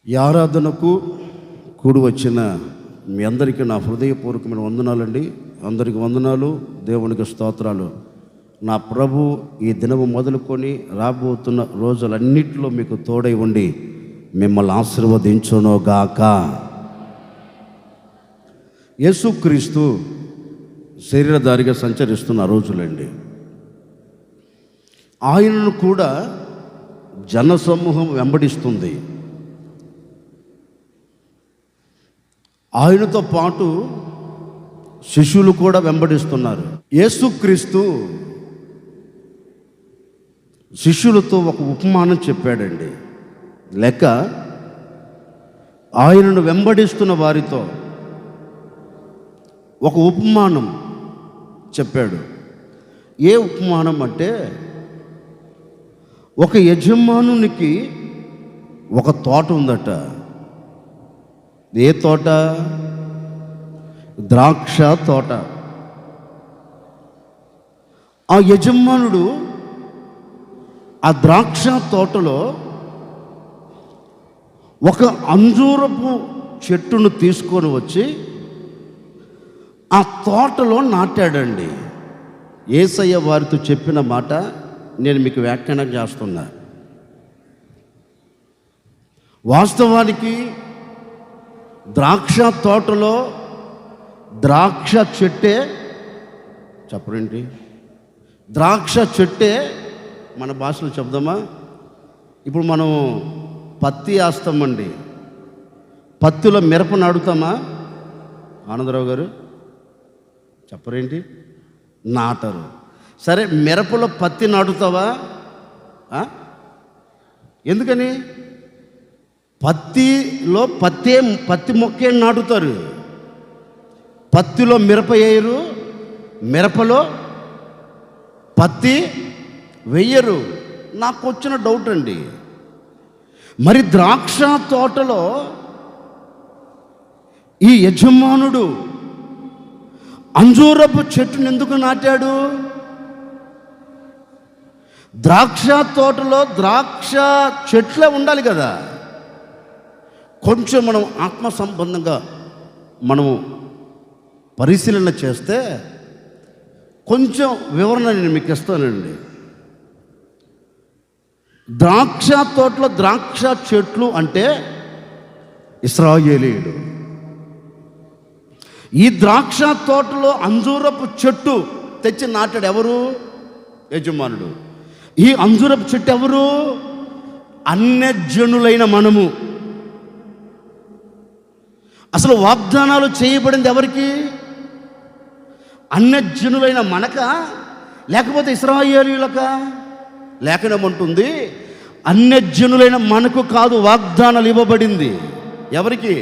ఈ ఆరాధనకు కూడి వచ్చిన మీ అందరికీ నా హృదయపూర్వకమైన వందనాలండి. అందరికి వందనాలు, దేవునికి స్తోత్రాలు. నా ప్రభు ఈ దినము మొదలుకొని రాబోతున్న రోజులన్నిటిలో మీకు తోడై ఉండి మిమ్మల్ని ఆశీర్వదించునుగాక. యేసుక్రీస్తు శరీరధారిగా సంచరిస్తున్న రోజులండి. ఆయనను కూడా జనసమూహం వెంబడిస్తుంది. ఆయనతో పాటు శిష్యులు కూడా వెంబడిస్తున్నారు. యేసుక్రీస్తు శిష్యులతో ఒక ఉపమానం చెప్పాడండి. లేక ఆయనను వెంబడిస్తున్న వారితో ఒక ఉపమానం చెప్పాడు. ఏ ఉపమానం అంటే, ఒక యజమానునికి ఒక తోట ఉందట. ఏ తోట? ద్రాక్ష తోట. ఆ యజమానుడు ఆ ద్రాక్ష తోటలో ఒక అంజూరపు చెట్టును తీసుకొని వచ్చి ఆ తోటలో నాటాడండి. యేసయ్య వారితో చెప్పిన మాట నేను మీకు వ్యాఖ్యానం చేస్తున్నా. వాస్తవానికి ద్రాక్ష తోటలో ద్రాక్ష చెట్టే, చెప్పరేంటి, ద్రాక్ష చెట్టే మన భాషలో చెప్దామా? ఇప్పుడు మనం పత్తి వేస్తామండి, పత్తిలో మిరప నాడుతామా? ఆనందరావు గారు చెప్పరేంటి? నాటరు. సరే, మిరపలో పత్తి నాటుతావా? ఎందుకని? పత్తిలో పత్తి మొక్కే నాటుతారు, పత్తిలో మిరప వేయరు, మిరపలో పత్తి వెయ్యరు. నాకు వచ్చిన డౌట్ అండి, మరి ద్రాక్ష తోటలో ఈ యజమానుడు అంజూరపు చెట్టును ఎందుకు నాటాడు? ద్రాక్ష తోటలో ద్రాక్ష చెట్లే ఉండాలి కదా. కొంచెం మనం ఆత్మ సంబంధంగా మనము పరిశీలన చేస్తే కొంచెం వివరణ నేను మీకు ఇస్తానండి. ద్రాక్ష తోటలో ద్రాక్ష చెట్లు అంటే ఇశ్రాయేలీయులు. ఈ ద్రాక్ష తోటలో అంజూరపు చెట్టు తెచ్చి నాటాడు ఎవరు? యజమానుడు. ఈ అంజూరపు చెట్టు ఎవరు? అన్యజనులైన మనము. అసలు వాగ్దానాలు చేయబడింది ఎవరికి? అన్యజనులైన మనక, లేకపోతే ఇశ్రాయేలీయులక? లేఖనం అంటుంది అన్యజనులైన మనకు కాదు వాగ్దానాలు ఇవ్వబడింది. ఎవరికి?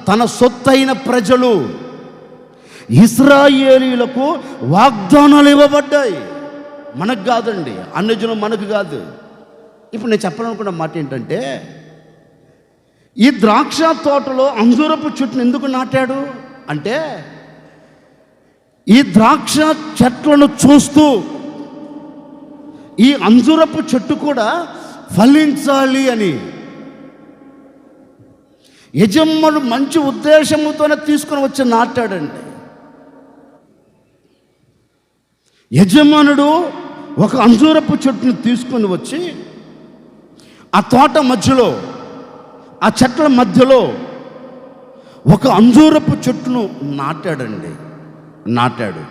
తన సొత్తైన ప్రజలు ఇశ్రాయేలీయులకు వాగ్దానాలు ఇవ్వబడ్డాయి. మనకు కాదండి, అన్యజనులు మనకు కాదు. ఇప్పుడు నేను చెప్పాలనుకున్న మాట ఏంటంటే, ఈ ద్రాక్ష తోటలో అంజూరపు చెట్టును ఎందుకు నాటాడు అంటే, ఈ ద్రాక్ష చెట్లను చూస్తూ ఈ అంజూరపు చెట్టు కూడా ఫలించాలి అని యజమానుడు మంచి ఉద్దేశంతోనే తీసుకొని వచ్చి నాటాడండి. యజమానుడు ఒక అంజూరపు చెట్టును తీసుకొని వచ్చి ఆ తోట మధ్యలో, ఆ చెట్ల మధ్యలో ఒక అంజూరపు చెట్టును నాటాడు.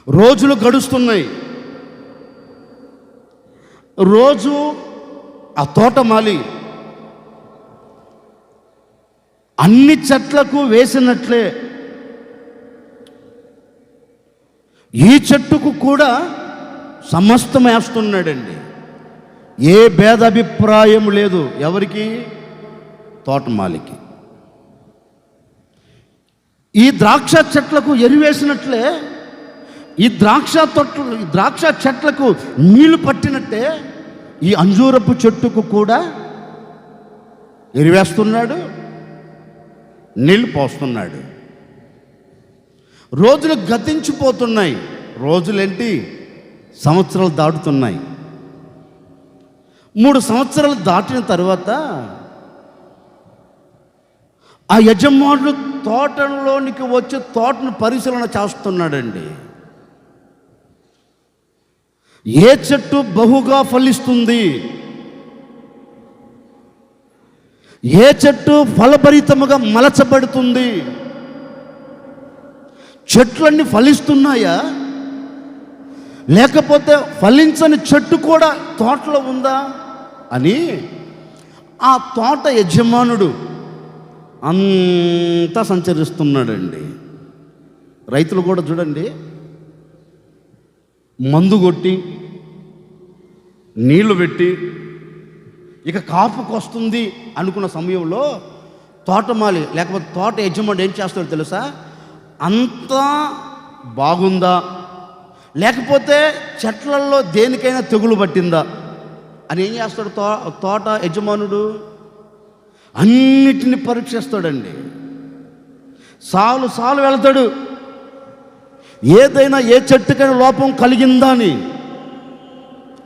రోజులు గడుస్తున్నాయి. రోజు ఆ తోటమాలి అన్ని చెట్లకు వేసినట్లే ఈ చెట్టుకు కూడా సమస్తం వేస్తున్నాడండి. ఏ భేదాభిప్రాయం లేదు. ఎవరికి? తోటమాలికి. ఈ ద్రాక్ష చెట్లకు ఎరువేసినట్లే ఈ ద్రాక్ష చెట్లకు నీళ్లు పట్టినట్టే ఈ అంజూరపు చెట్టుకు కూడా ఎరువేస్తున్నాడు, నీళ్లు పోస్తున్నాడు. రోజులు గతించిపోతున్నాయి. రోజులేంటి? సంవత్సరాలు దాటుతున్నాయి. 3 సంవత్సరాలు దాటిన తర్వాత ఆ యజమానుడు తోటలోనికి వచ్చి తోటను పరిశీలన చేస్తున్నాడండి. ఏ చెట్టు బహుగా ఫలిస్తుంది, ఏ చెట్టు ఫలభరితముగా మలచబడుతుంది, చెట్లన్నీ ఫలిస్తున్నాయా, లేకపోతే ఫలించని చెట్టు కూడా తోటలో ఉందా అని ఆ తోట యజమానుడు అంతా సంచరిస్తున్నాడండి. రైతులు కూడా చూడండి, మందు కొట్టి నీళ్లు పెట్టి ఇక కాపుకు వస్తుంది అనుకున్న సమయంలో తోటమాలి లేకపోతే తోట యజమానుడు ఏం చేస్తాడో తెలుసా? అంతా బాగుందా, లేకపోతే చెట్లల్లో దేనికైనా తెగులు పట్టిందా అని ఏం చేస్తాడు తోట యజమానుడు? అన్నిటిని పరీక్షిస్తాడండి. సాలు వెళ్తాడు, ఏదైనా ఏ చెట్టుకైనా లోపం కలిగిందా అని.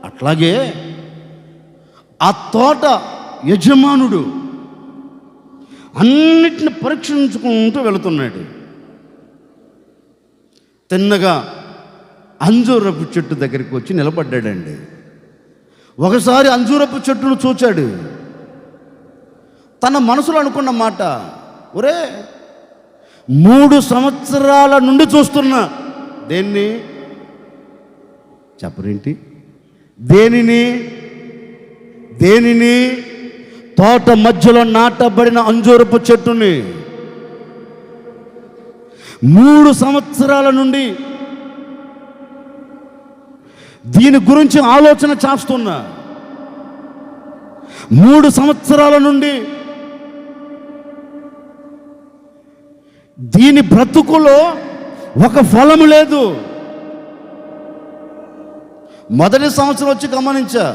అట్లాగే ఆ తోట యజమానుడు అన్నిటిని పరీక్షించుకుంటూ వెళుతున్నాడు. తిన్నగా అంజూరపు చెట్టు దగ్గరికి వచ్చి నిలబడ్డాడండి. ఒకసారి అంజూరపు చెట్టును చూచాడు. తన మనసులో అనుకున్న మాట, ఒరే 3 సంవత్సరాల నుండి చూస్తున్నా. దేన్ని చెప్పరేంటి? దేనిని తోట మధ్యలో నాటబడిన అంజూరపు చెట్టుని 3 సంవత్సరాల నుండి దీని గురించి ఆలోచన చేస్తున్నా. 3 సంవత్సరాల నుండి దీని బ్రతుకులో ఒక ఫలము లేదు. మొదటి సంవత్సరం వచ్చి గమనించా,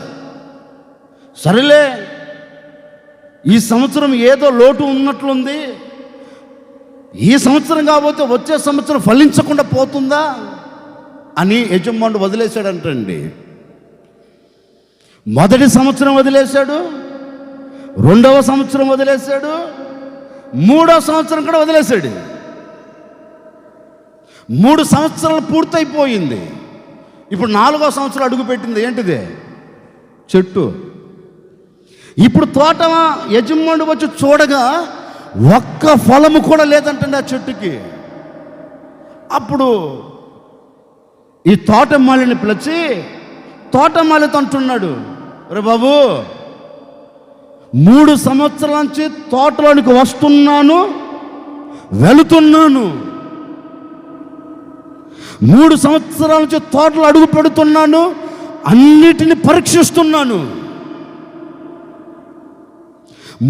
సరేలే ఈ సంవత్సరం ఏదో లోటు ఉన్నట్లుంది, ఈ సంవత్సరం కాకపోతే వచ్చే సంవత్సరం ఫలించకుండా పోతుందా అని యజమానుడు వదిలేశాడంటండి. మొదటి సంవత్సరం వదిలేశాడు, 2వ సంవత్సరం వదిలేశాడు, 3వ సంవత్సరం కూడా వదిలేశాడు. 3 సంవత్సరాలు పూర్తయిపోయింది. ఇప్పుడు 4వ సంవత్సరం అడుగు పెట్టింది. ఏంటిది? చెట్టు. ఇప్పుడు తోట యజమానుడు వచ్చి చూడగా ఒక్క ఫలము కూడా లేదంటండి ఆ చెట్టుకి. అప్పుడు ఈ తోటమాలిని పిలిచి తోటమాలితో అంటున్నాడు, రే బాబు, 3 సంవత్సరాల నుంచి తోటలోనికి వస్తున్నాను, వెళుతున్నాను, 3 సంవత్సరాల నుంచి తోటలో అడుగు పెడుతున్నాను, అన్నిటిని పరీక్షిస్తున్నాను.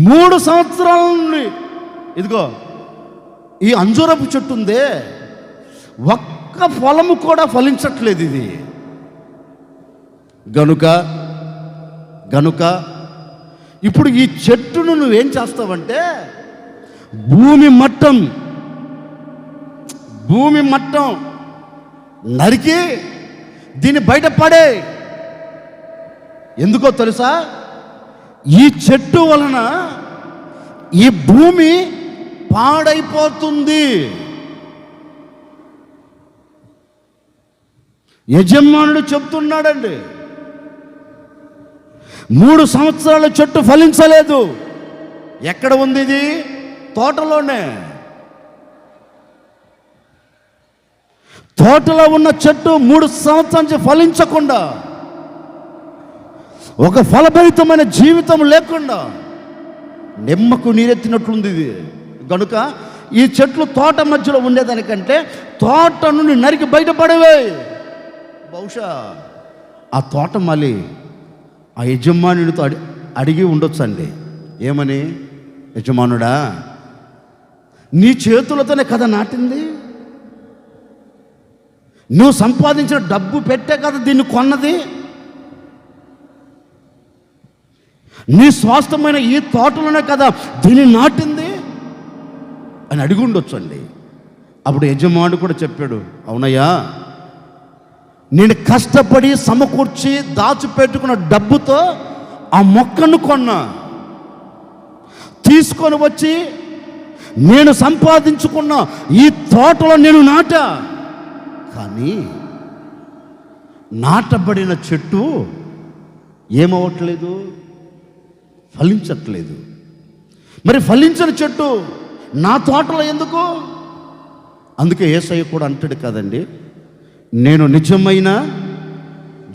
3 సంవత్సరాల నుండి ఇదిగో ఈ అంజూరపు చెట్టు ఉందే, ఒక్క ఫలము కూడా ఫలించట్లేదు. ఇది గనుక ఇప్పుడు ఈ చెట్టును నువ్వేం చేస్తావంటే భూమి మట్టం నరికి దీన్ని బయటపడే. ఎందుకో తెలుసా? ఈ చెట్టు వలన ఈ భూమి పాడైపోతుంది. యజమానుడు చెప్తున్నాడండి, 3 సంవత్సరాల చెట్టు ఫలించలేదు. ఎక్కడ ఉంది ఇది? తోటలోనే. తోటలో ఉన్న చెట్టు 3 సంవత్సరాల నుంచి ఫలించకుండా, ఒక ఫలభరితమైన జీవితం లేకుండా నిమ్మకు నీరెత్తినట్లుంది ఇది. కనుక ఈ చెట్లు తోట మధ్యలో ఉండేదానికంటే తోట నుండి నరికి బయటపడేవే. బహుశా ఆ తోట మళ్ళీ ఆ యజమానుడితో అడిగి ఉండొచ్చండి. ఏమని? యజమానుడా, నీ చేతులతోనే కదా నాటింది, నువ్వు సంపాదించిన డబ్బు పెట్టే కదా దీన్ని కొన్నది, నీ స్వాస్థమైన ఈ తోటలోనే కదా దీన్ని నాటింది అని అడిగి ఉండొచ్చండి. అప్పుడు యజమానుడు కూడా చెప్పాడు, అవునయ్యా, నేను కష్టపడి సమకూర్చి దాచిపెట్టుకున్న డబ్బుతో ఆ మొక్కను కొన్నా, తీసుకొని వచ్చి నేను సంపాదించుకున్న ఈ తోటలో నేను నాటా. కానీ నాటబడిన చెట్టు ఏమవ్వట్లేదు, ఫలించట్లేదు. మరి ఫలించిన చెట్టు నా తోటలో ఎందుకు? అందుకే యేసయ్య కూడా అంటాడు కదండి, నేను నిజమైన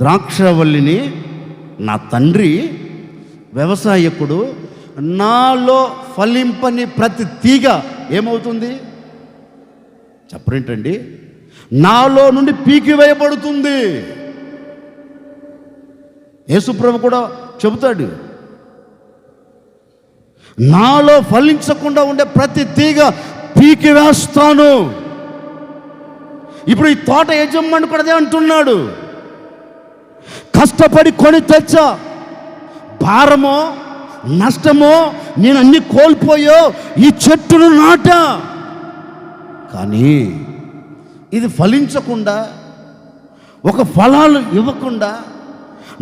ద్రాక్షవల్లిని, నా తండ్రి వ్యవసాయకుడు, నాలో ఫలింపని ప్రతి తీగ ఏమవుతుంది చెప్పరేంటండి? నాలో నుండి పీకివేయబడుతుంది. యేసుప్రభు కూడా చెబుతాడు, నాలో ఫలించకుండా ఉండే ప్రతి తీగ పీకివేస్తాను. ఇప్పుడు ఈ తోట యజమాని కూడా అదే అంటున్నాడు, కష్టపడి కొని తెచ్చా, భారమో నష్టమో నేను అన్ని కోల్పోయో ఈ చెట్టును నాటా, కానీ ఇది ఫలించకుండా, ఒక ఫలాలు ఇవ్వకుండా,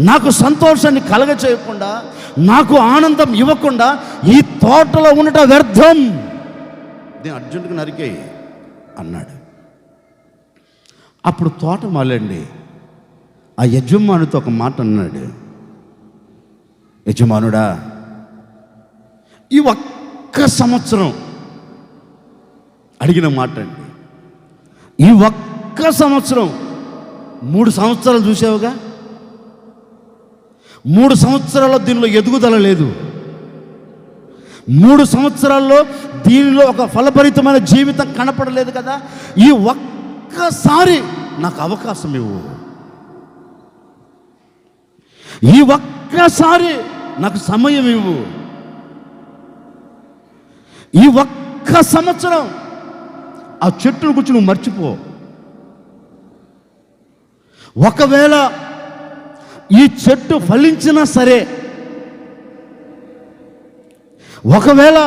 నాకు సంతోషాన్ని కలగచేయకుండా, నాకు ఆనందం ఇవ్వకుండా ఈ తోటలో ఉండటం వ్యర్థం. నేను అర్జునుడికి నరికేయి అన్నాడు. అప్పుడు తోటమాలండి ఆ యజమానితో ఒక మాట అన్నాడు, యజమానుడా, ఈ ఒక్క సంవత్సరం అడిగిన మాట అండి, ఈ ఒక్క సంవత్సరం, 3 సంవత్సరాలు చూసావుగా, 3 సంవత్సరాల్లో దీనిలో ఎదుగుదల లేదు, 3 సంవత్సరాల్లో దీనిలో ఒక ఫలభరితమైన జీవితం కనపడలేదు కదా, ఈ ఒక్కసారి నాకు అవకాశం ఇవ్వు, ఈ ఒక్కసారి నాకు సమయం ఇవ్వు, ఈ ఒక్క సంవత్సరం ఆ చెట్టును గురించి నువ్వు మర్చిపో. ఒకవేళ ఈ చెట్టు ఫలించినా సరే, ఒకవేళ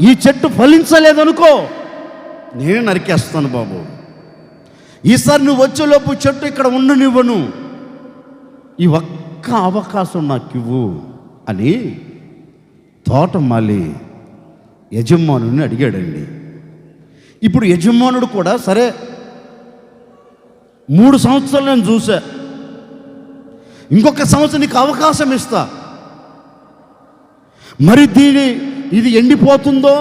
ఈ చెట్టు ఫలించలేదనుకో, నేను నరికేస్తాను బాబు, ఈసారి నువ్వు వచ్చేలోపు చెట్టు ఇక్కడ ఉండనివ్వను, ఈ ఒక్క అవకాశం నాకు ఇవ్వు అని తోటమాలి యజమానుని అడిగాడండి. ఇప్పుడు యజమానుడు కూడా సరే 3 సంవత్సరాలు నేను చూసా, ఇంకొక సంవత్సరం నీకు అవకాశం ఇస్తా, మరి ఇది ఎండిపోతుందో,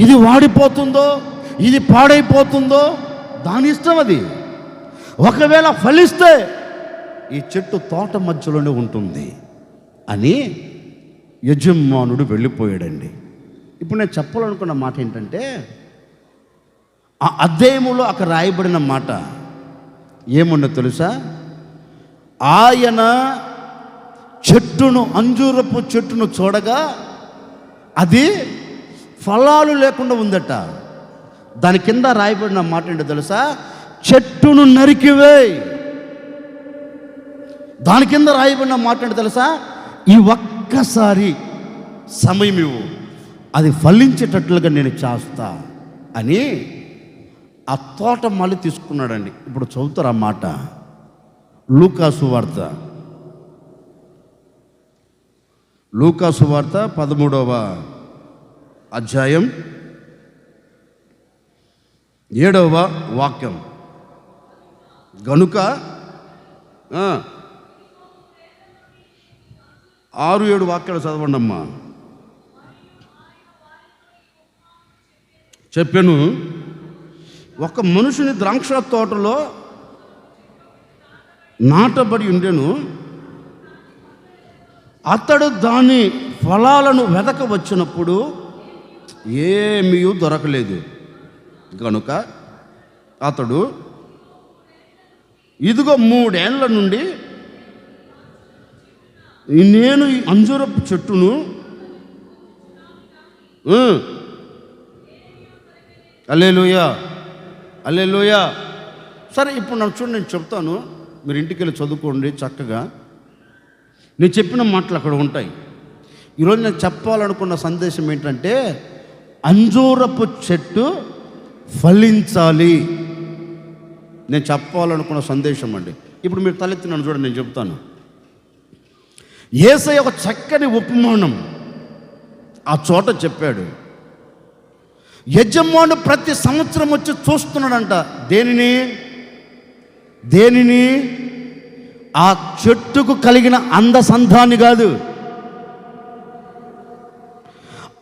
ఇది వాడిపోతుందో, ఇది పాడైపోతుందో దాని ఇష్టం అది. ఒకవేళ ఫలిస్తే ఈ చెట్టు తోట మధ్యలోనే ఉంటుంది అని యజమానుడు వెళ్ళిపోయాడండి. ఇప్పుడు నేను చెప్పాలనుకున్న మాట ఏంటంటే, ఆ అధ్యాయములో అక్కడ రాయబడిన మాట ఏముందో తెలుసా? ఆయన చెట్టును, అంజూరపు చెట్టును చూడగా అది ఫలాలు లేకుండా ఉందట. దాని కింద రాయబడిన మాట ఏంటో తెలుసా? చెట్టును నరికివేయ్. దాని కింద రాయబడిన మాట ఏంటో తెలుసా? ఈ ఒక్కసారి సమయం ఇవ్వు, అది ఫలించేటట్లుగా నేను చేస్తా అని ఆ తోట మళ్ళీ తీసుకున్నాడండి. ఇప్పుడు చదువుతారు ఆ మాట, లూకాసు వార్త 13వ అధ్యాయం 7వ వాక్యం. గనుక 6-7 వాక్యాలు చదవండి అమ్మా. చెప్పాను, ఒక మనుషుని ద్రాక్ష తోటలో నాటబడి ఉండెను, అతడు దాని ఫలాలను వెదక వచ్చినప్పుడు ఏమీ దొరకలేదు. కనుక అతడు ఇదిగో 3 ఏళ్ల నుండి నేను ఈ అంజూరపు చెట్టును హల్లెలూయా హల్లెలూయా. సరే, ఇప్పుడు నన్ను చూడండి, నేను చెప్తాను, మీరు ఇంటికి వెళ్ళి చదువుకోండి చక్కగా. నేను చెప్పిన మాటలు అక్కడ ఉంటాయి. ఈరోజు నేను చెప్పాలనుకున్న సందేశం ఏంటంటే, అంజూరపు చెట్టు ఫలించాలి. నేను చెప్పాలనుకున్న సందేశం అండి. ఇప్పుడు మీరు తలెత్తి నన్ను చూడండి, నేను చెప్తాను. యేసయ్య ఒక చక్కని ఉపమానం ఆ చోట చెప్పాడు. యజమానుడు ప్రతి సంవత్సరం వచ్చి చూస్తున్నాడంట. దేనిని? ఆ చెట్టుకు కలిగిన అందసంధాన్ని కాదు,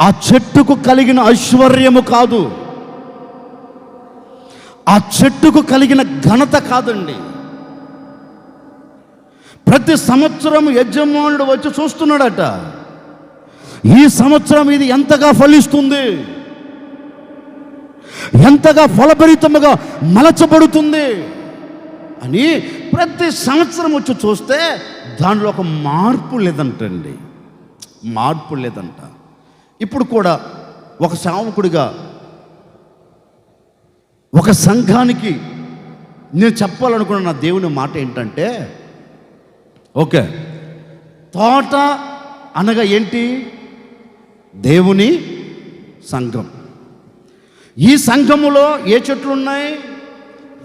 ఆ చెట్టుకు కలిగిన ఐశ్వర్యము కాదు, ఆ చెట్టుకు కలిగిన ఘనత కాదండి. ప్రతి సంవత్సరం యజమానుడు వచ్చి చూస్తున్నాడట, ఈ సంవత్సరం ఇది ఎంతగా ఫలిస్తుంది, ఎంతగా ఫలభరితముగా మలచబడుతుంది అని ప్రతి సంవత్సరం వచ్చి చూస్తే దానిలో ఒక మార్పు లేదంటండి, మార్పు లేదంట. ఇప్పుడు కూడా ఒక సేవకుడిగా ఒక సంఘానికి నేను చెప్పాలనుకున్న నా దేవుని మాట ఏంటంటే, ఓకే, తోట అనగా ఏంటి? దేవుని సంఘం. ఈ సంఘములో ఏ చెట్లు ఉన్నాయి?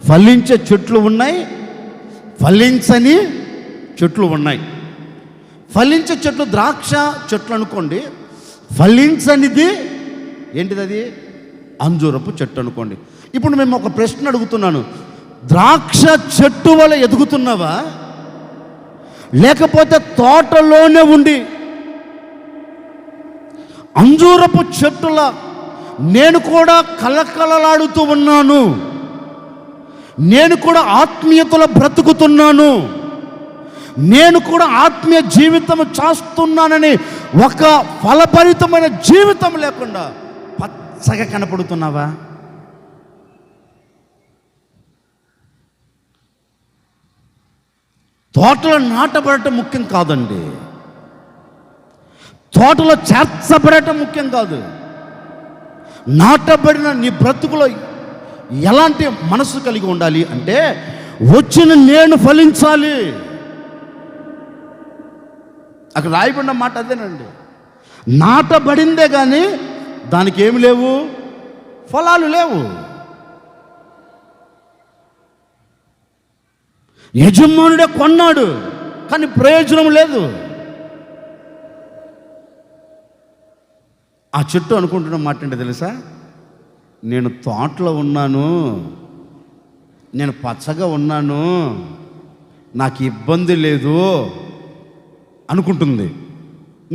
ఫలించే చెట్లు ఉన్నాయి, ఫలించని చెట్లు ఉన్నాయి. ఫలించే చెట్లు ద్రాక్ష చెట్లు అనుకోండి, ఫలించనిది ఏంటిది? అది అంజూరపు చెట్టు అనుకోండి. ఇప్పుడు మేము ఒక ప్రశ్న అడుగుతున్నాను, ద్రాక్ష చెట్టు వల్ల ఎదుగుతున్నావా, లేకపోతే తోటలోనే ఉండి అంజూరపు చెట్టుల నేను కూడా కలకలలాడుతూ ఉన్నాను, నేను కూడా ఆత్మీయతలో బ్రతుకుతున్నాను, నేను కూడా ఆత్మీయ జీవితం చేస్తున్నానని ఒక ఫలభరితమైన జీవితం లేకుండా పచ్చగా కనపడుతున్నావా? తోటలో నాటబడటం ముఖ్యం కాదండి, తోటలో చేర్చబడటం ముఖ్యం కాదు. నాటబడిన నీ బ్రతుకులో ఎలాంటి మనసు కలిగి ఉండాలి అంటే, వచ్చిన నేను ఫలించాలి. అక్కడ రాయబడిన మాట అదేనండి. నాటబడిందే కానీ దానికి ఏమి లేవు, ఫలాలు లేవు. యజమానుడే కొన్నాడు కానీ ప్రయోజనం లేదు. ఆ చెట్టు అనుకుంటున్న మాట ఏంటో తెలుసా? నేను తోటలో ఉన్నాను, నేను పచ్చగా ఉన్నాను, నాకు ఇబ్బంది లేదు అనుకుంటుంది.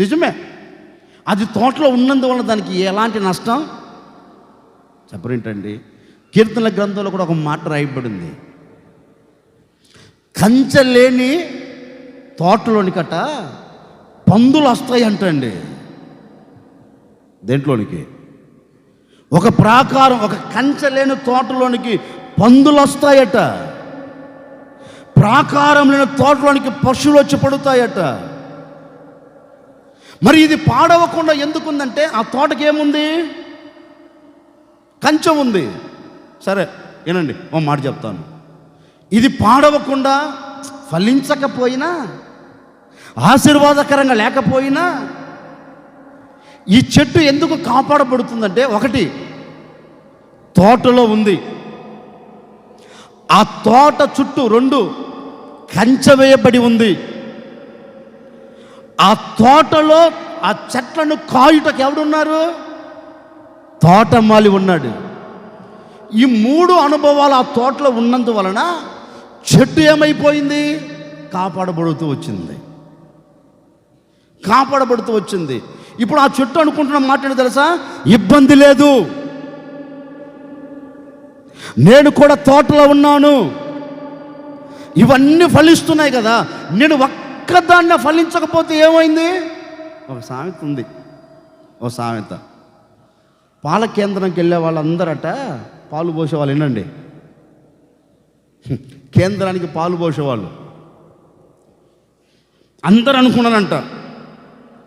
నిజమే, అది తోటలో ఉన్నందువల్ల దానికి ఎలాంటి నష్టం చెప్పరేంటండి. కీర్తనల గ్రంథంలో కూడా ఒక మాట రాయబడింది, కంచె లేని తోటలోనికట పందులు వస్తాయి అంటండి. దేంట్లోనికి? ఒక ప్రాకారం, ఒక కంచె లేని తోటలోనికి పందులు వస్తాయట, ప్రాకారం లేని తోటలోనికి పశువులు వచ్చి పడుతాయట. మరి ఇది పాడవకుండా ఎందుకుందంటే ఆ తోటకి ఏముంది? కంచె ఉంది. సరే ఏనండి, ఓ మాట చెప్తాను. ఇది పాడవకుండా, ఫలించకపోయినా, ఆశీర్వాదకరంగా లేకపోయినా ఈ చెట్టు ఎందుకు కాపాడబడుతుందంటే, ఒకటి తోటలో ఉంది, ఆ తోట చుట్టూ 2 కంచె వేయబడి ఉంది. ఆ తోటలో ఆ చెట్లను కాయుటకు ఎవడున్నారు? తోటమాలి ఉన్నాడు. ఈ 3 అనుభవాలు ఆ తోటలో ఉన్నందువలన చెట్టు ఏమైపోయింది? కాపాడబడుతూ వచ్చింది, కాపాడబడుతూ వచ్చింది. ఇప్పుడు ఆ చెట్టు అనుకుంటున్న మాట ఏంటో తెలుసా? ఇబ్బంది లేదు, నేను కూడా తోటలో ఉన్నాను, ఇవన్నీ ఫలిస్తున్నాయి కదా, నేను ఒక్కదాన్ని ఫలించకపోతే ఏమైంది? ఒక సామెత ఉంది, ఒక సామెత. పాల కేంద్రంకి వెళ్ళే వాళ్ళందరట పాలు పోసేవాళ్ళు. వినండి, కేంద్రానికి పాలు పోసేవాళ్ళు అందరూ అనుకున్నారంట,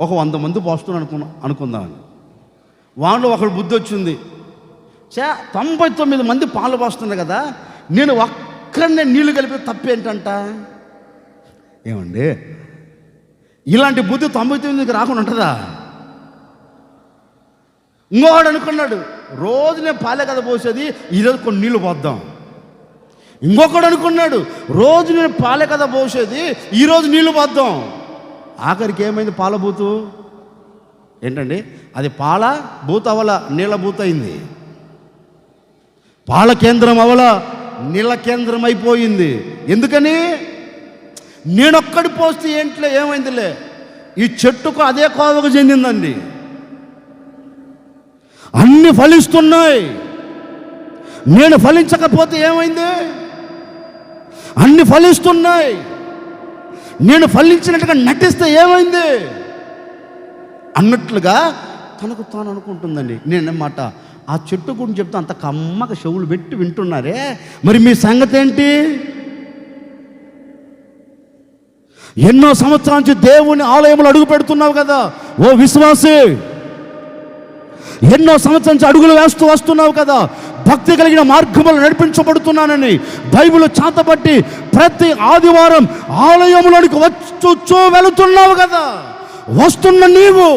ఒక 100 మంది పోస్తున్నారు అనుకుందామని. వాళ్ళు ఒకడు బుద్ధి వచ్చింది, 99 మంది పాలు పోస్తున్నారు కదా, నేను ఒక్కడనే నీళ్లు కలిపి తప్పేంటంట. ఏమండి, ఇలాంటి బుద్ధి 99కి రాకుండా ఉంటుందా? ఇంకొకడు అనుకున్నాడు, రోజు నేను పాలే కదా పోసేది, ఈరోజు కొన్ని నీళ్ళు పోద్దాం. ఇంకొకడు అనుకున్నాడు, రోజు నేను పాలే కదా పోసేది, ఈరోజు నీళ్లు పోద్దాం. ఆఖరికి ఏమైంది? పాల బూతు ఏంటండి అది? పాల బూత్ అవల నీళ్ళ బూత్ అయింది. పాల కేంద్రం అవల నీళ్ళ కేంద్రం అయిపోయింది. ఎందుకని? నేనొక్కడి పోస్తే ఏంట్లో ఏమైందిలే, ఈ చెట్టుకు అదే కోవకు చెందిందండి. అన్ని ఫలిస్తున్నాయి, నేను ఫలించకపోతే ఏమైంది? అన్ని ఫలిస్తున్నాయి, నేను ఫలించినట్టుగా నటిస్తే ఏమైంది అన్నట్లుగా తనకు తాను అనుకుంటుందండి. నేనన్నమాట ఆ చెట్టు గురించి చెప్తే అంత కమ్మక చెవులు పెట్టి వింటున్నారే, మరి మీ సంగతి ఏంటి? ఎన్నో సంవత్సరాల నుంచి దేవుని ఆలయంలో అడుగు పెడుతున్నావు కదా ఓ విశ్వాసి, ఎన్నో సంవత్సరాల నుంచి అడుగులు వేస్తూ వస్తున్నావు కదా, భక్తి కలిగిన మార్గములు నడిపించబడుతున్నానని బైబిల్ చాతపట్టి ప్రతి ఆదివారం ఆలయంలోనికి వచ్చు వెళుతున్నావు కదా. వస్తున్న నీవు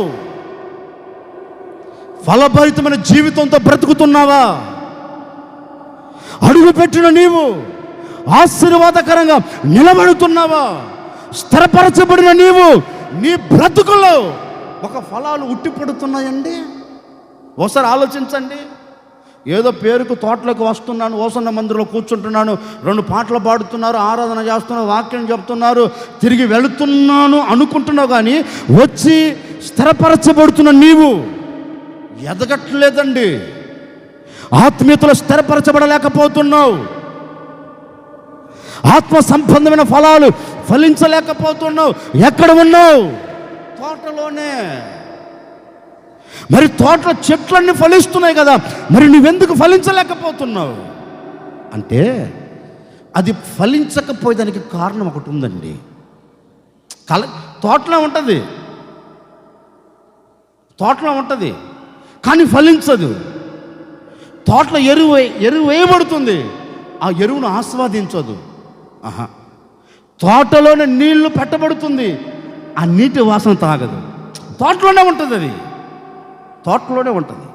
ఫలభరితమైన జీవితంతో బ్రతుకుతున్నావా? అడుగు పెట్టిన నీవు ఆశీర్వాదకరంగా నిలబడుతున్నావా? స్థిరపరచబడిన నీవు నీ బ్రతుకులో ఒక ఫలాలు ఉట్టిపడుతున్నాయండి. ఒకసారి ఆలోచించండి. ఏదో పేరుకు తోటలోకి వస్తున్నాను, ఓసన్న మందిరంలో కూర్చుంటున్నాను, 2 పాటలు పాడుతున్నారు, ఆరాధన చేస్తున్నారు, వాక్యం చెప్తున్నారు, తిరిగి వెళుతున్నాను అనుకుంటున్నావు, కానీ వచ్చి స్థిరపరచబడుతున్న నీవు ఎదగట్లేదండి. ఆత్మీయతలో స్థిరపరచబడలేకపోతున్నావు, ఆత్మ సంబంధమైన ఫలాలు ఫలించలేకపోతున్నావు. ఎక్కడ ఉన్నావు? తోటలోనే. మరి తోటలో చెట్లన్నీ ఫలిస్తున్నాయి కదా, మరి నువ్వెందుకు ఫలించలేకపోతున్నావు అంటే అది ఫలించకపోయేదానికి కారణం ఒకటి ఉందండి. తోటలో ఉంటుంది కానీ ఫలించదు. తోటలో ఎరువు వేయబడుతుంది, ఆ ఎరువును ఆస్వాదించదు. తోటలోనే నీళ్లు పెట్టబడుతుంది, ఆ నీటి వాసన తాగదు. తోటలోనే ఉంటుంది, అది తోటలోనే ఉంటుంది,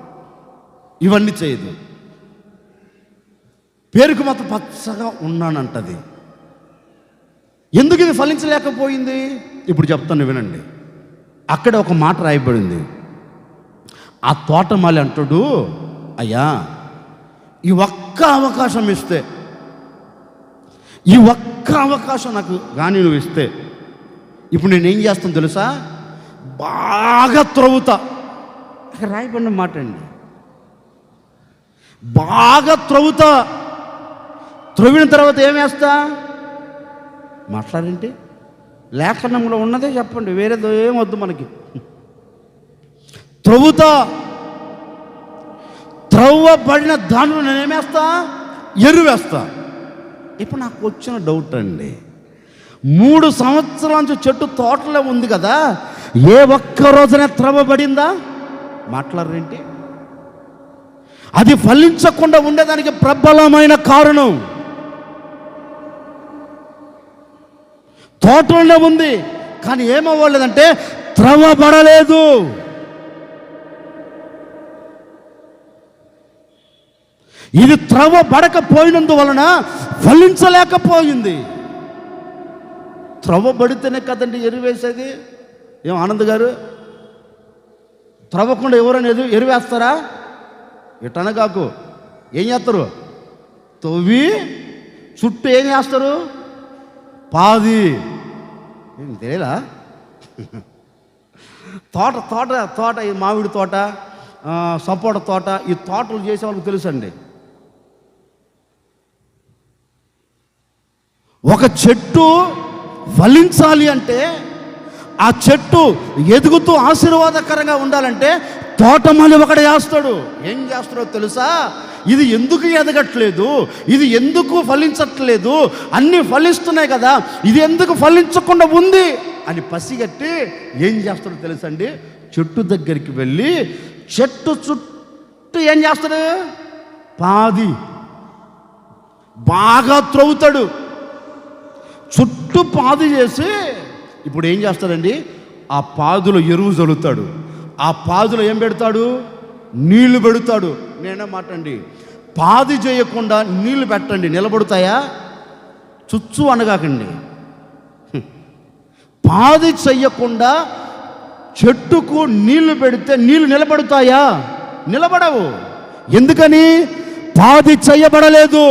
ఇవన్నీ చేయదు. పేరుకు మాత్రం పచ్చగా ఉన్నానంటది. ఎందుకు ఇది ఫలించలేకపోయింది? ఇప్పుడు చెప్తాను వినండి. అక్కడ ఒక మాట రాయబడింది. ఆ తోటమాలి అంటాడు, అయ్యా ఈ ఒక్క అవకాశం ఇస్తే, ఈ ఒక్క అవకాశం నాకు కానీ నువ్వు ఇస్తే, ఇప్పుడు నేనేం చేస్తాను తెలుసా? బాగా త్రవ్వుతా. అక్కడ రాయబడిన మాట అండి, బాగా త్రవ్వుతా. త్రవ్విన తర్వాత ఏమేస్తా? మాట్లాడేంటి? లేఖనంలో ఉన్నదే చెప్పండి, వేరేదో ఏమొద్దు మనకి. త్రవ్వుతా, త్రవ్వబడిన దాంట్లో నేనేమేస్తా? ఎరువేస్తా. ఇప్పుడు నాకు వచ్చిన డౌట్ అండి, 3 సంవత్సరాల నుంచి చెట్టు తోటలో ఉంది కదా, ఏ ఒక్క రోజునే త్రవ్వబడిందా? మాట్లాడరేంటి? అది ఫలించకుండా ఉండేదానికి ప్రబలమైన కారణం తోటలోనే ఉంది, కానీ ఏమవ్వలేదంటే త్రవ్వబడలేదు. ఇది త్రవ్వబడకపోయినందువలన ఫలించలేకపోయింది. త్రవ్వబడితేనే కదండి ఎరువేసేది. ఏం ఆనంద్ గారు, త్రవ్వకుండా ఎవరైనా ఎరువేస్తారా? ఇటనగాకు ఏం చేస్తారు? తవ్వి చుట్టూ ఏం చేస్తారు? పాది. ఏం తెలియదా? తోట ఈ మామిడి తోట, సపోట తోట, ఈ తోటలు చేసే వాళ్ళకి తెలుసండి. ఒక చెట్టు ఫలించాలి అంటే, ఆ చెట్టు ఎదుగుతూ ఆశీర్వాదకరంగా ఉండాలంటే తోటమాలి ఒకటి చేస్తాడు. ఏం చేస్తాడో తెలుసా? ఇది ఎందుకు ఎదగట్లేదు, ఇది ఎందుకు ఫలించట్లేదు, అన్నీ ఫలిస్తున్నాయి కదా, ఇది ఎందుకు ఫలించకుండా ఉంది అని పసిగట్టి ఏం చేస్తాడో తెలుసండి? చెట్టు దగ్గరికి వెళ్ళి చెట్టు చుట్టూ ఏం చేస్తాడు? పాది బాగా త్రవ్వుతాడు. చుట్టూ పాది చేసి ఇప్పుడు ఏం చేస్తాడండి? ఆ పాదులో ఎరువు చల్లుతాడు. ఆ పాదులో ఏం పెడతాడు? నీళ్లు పెడతాడు. నేనే మాటండి, పాది చేయకుండా నీళ్లు పెట్టండి, నిలబడతాయా? చుచ్చు అనగాకండి. పాది చెయ్యకుండా చెట్టుకు నీళ్లు పెడితే నీళ్లు నిలబడతాయా? నిలబడవు. ఎందుకని? పాది చెయ్యబడలేదు.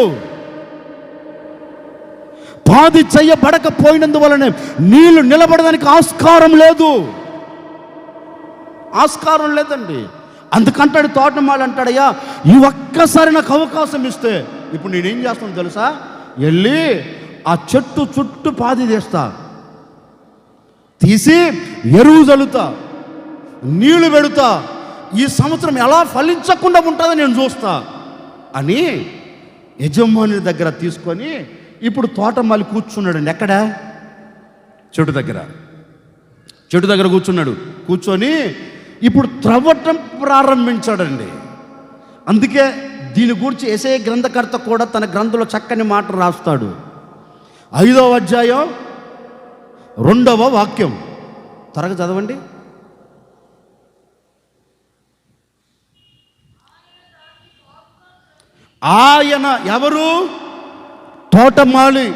పాది చెయ్యబడకపోయినందువలనే నీళ్లు నిలబడడానికి ఆస్కారం లేదు. ఆస్కారం లేదండి. అందుకంటాడు తోటమాలి అంటాడయ్యా, ఈ ఒక్కసారి నాకు అవకాశం ఇస్తే ఇప్పుడు నేనేం చేస్తాను తెలుసా? వెళ్ళి ఆ చెట్టు చుట్టూ పాది తీస్తా, తీసి ఎరువు చల్లుతా, నీళ్లు పెడతా, ఈ సంవత్సరం ఎలా ఫలించకుండా ఉంటుందో నేను చూస్తా అని యజమాని దగ్గర తీసుకొని ఇప్పుడు తోటమాలి కూర్చున్నాడండి. ఎక్కడ? చెట్టు దగ్గర. చెట్టు దగ్గర కూర్చున్నాడు. కూర్చొని ఇప్పుడు త్రవ్వటం ప్రారంభించాడండి. అందుకే దీని గురించి యెషయా గ్రంథకర్త కూడా తన గ్రంథంలో చక్కని మాట రాస్తాడు. 5వ అధ్యాయం 2వ వాక్యం త్వరగా చదవండి. ఆయన ఎవరు? తోటమాలి.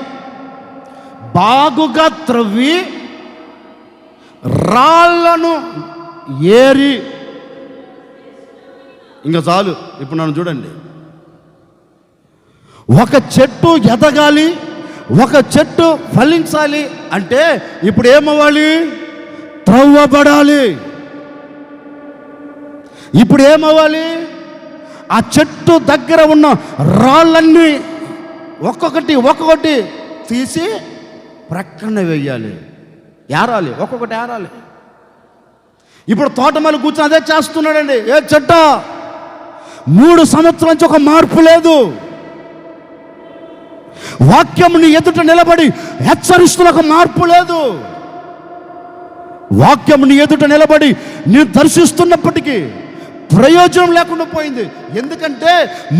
బాగుగా త్రవ్వి రాళ్లను ఏరి, ఇంకా చాలు. ఇప్పుడు నన్ను చూడండి. ఒక చెట్టు ఎదగాలి, ఒక చెట్టు ఫలించాలి అంటే ఇప్పుడు ఏమవ్వాలి? త్రవ్వబడాలి. ఇప్పుడు ఏమవ్వాలి? ఆ చెట్టు దగ్గర ఉన్న రాళ్ళన్నీ ఒక్కొక్కటి తీసి ప్రక్కన వేయాలి, ఏరాలి, ఒక్కొక్కటి ఏరాలి. ఇప్పుడు తోటమాలి కూర్చొని అదే చేస్తున్నాడండి. ఏ చెట్ట 3 సంవత్సరాల నుంచి ఒక మార్పు లేదు. వాక్యముని ఎదుట నిలబడి హెచ్చరిస్తున్న ఒక మార్పు లేదు. వాక్యముని ఎదుట నిలబడి నేను దర్శిస్తున్నప్పటికీ ప్రయోజనం లేకుండా పోయింది. ఎందుకంటే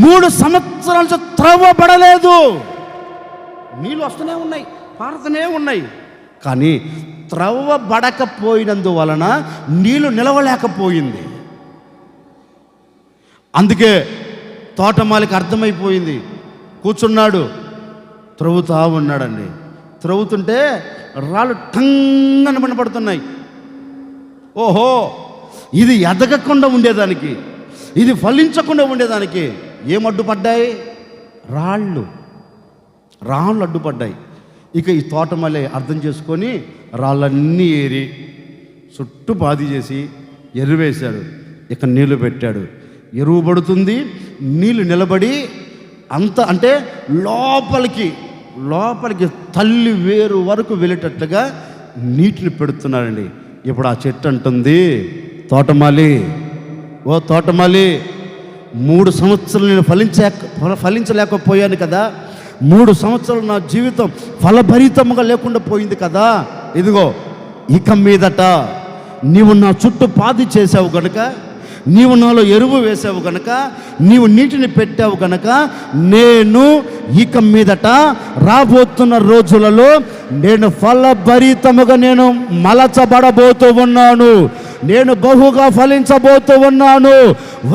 3 సంవత్సరాల నుంచి త్రవ్వబడలేదు. నీళ్ళు వస్తూనే ఉన్నాయి, పారుతూనే ఉన్నాయి, కానీ త్రవ్వబడకపోయినందువలన నీళ్లు నిలవలేకపోయింది. అందుకే తోటమాలికి అర్థమైపోయింది. కూర్చున్నాడు, త్రవ్వుతా ఉన్నాడండి. త్రవ్వుతుంటే రాళ్ళు టంగన పడుతున్నాయి. ఓహో, ఇది ఎదగకుండా ఉండేదానికి, ఇది ఫలించకుండా ఉండేదానికి ఏం అడ్డుపడ్డాయి? రాళ్ళు అడ్డుపడ్డాయి. ఇక ఈ తోటమాలి అర్థం చేసుకొని రాళ్ళన్నీ ఏరి చుట్టూ పాది చేసి ఎరువు వేశాడు. ఇక నీళ్లు పెట్టాడు. ఎరువు పడుతుంది, నీళ్లు నిలబడి అంత అంటే లోపలికి తల్లి వేరు వరకు వెళ్ళేటట్లుగా నీటిని పెడుతున్నాడండి. ఇప్పుడు ఆ చెట్టు అంటుంది, తోటమాలి, ఓ తోటమాలి, 3 సంవత్సరాలు నేను ఫలించలేకపోయాను కదా, 3 సంవత్సరాలు నా జీవితం ఫలభరితంగా లేకుండా పోయింది కదా. ఇదిగో ఇక మీదట నీవు నా చుట్టూ పాది చేసావు గనుక, నీవు నాలో ఎరువు వేసావు గనక, నీవు నీటిని పెట్టావు గనక, నేను ఇక మీదట రాబోతున్న రోజులలో నేను ఫలభరితముగా నేను మలచబడబోతూ ఉన్నాను. నేను బహుగా ఫలించబోతూ ఉన్నాను.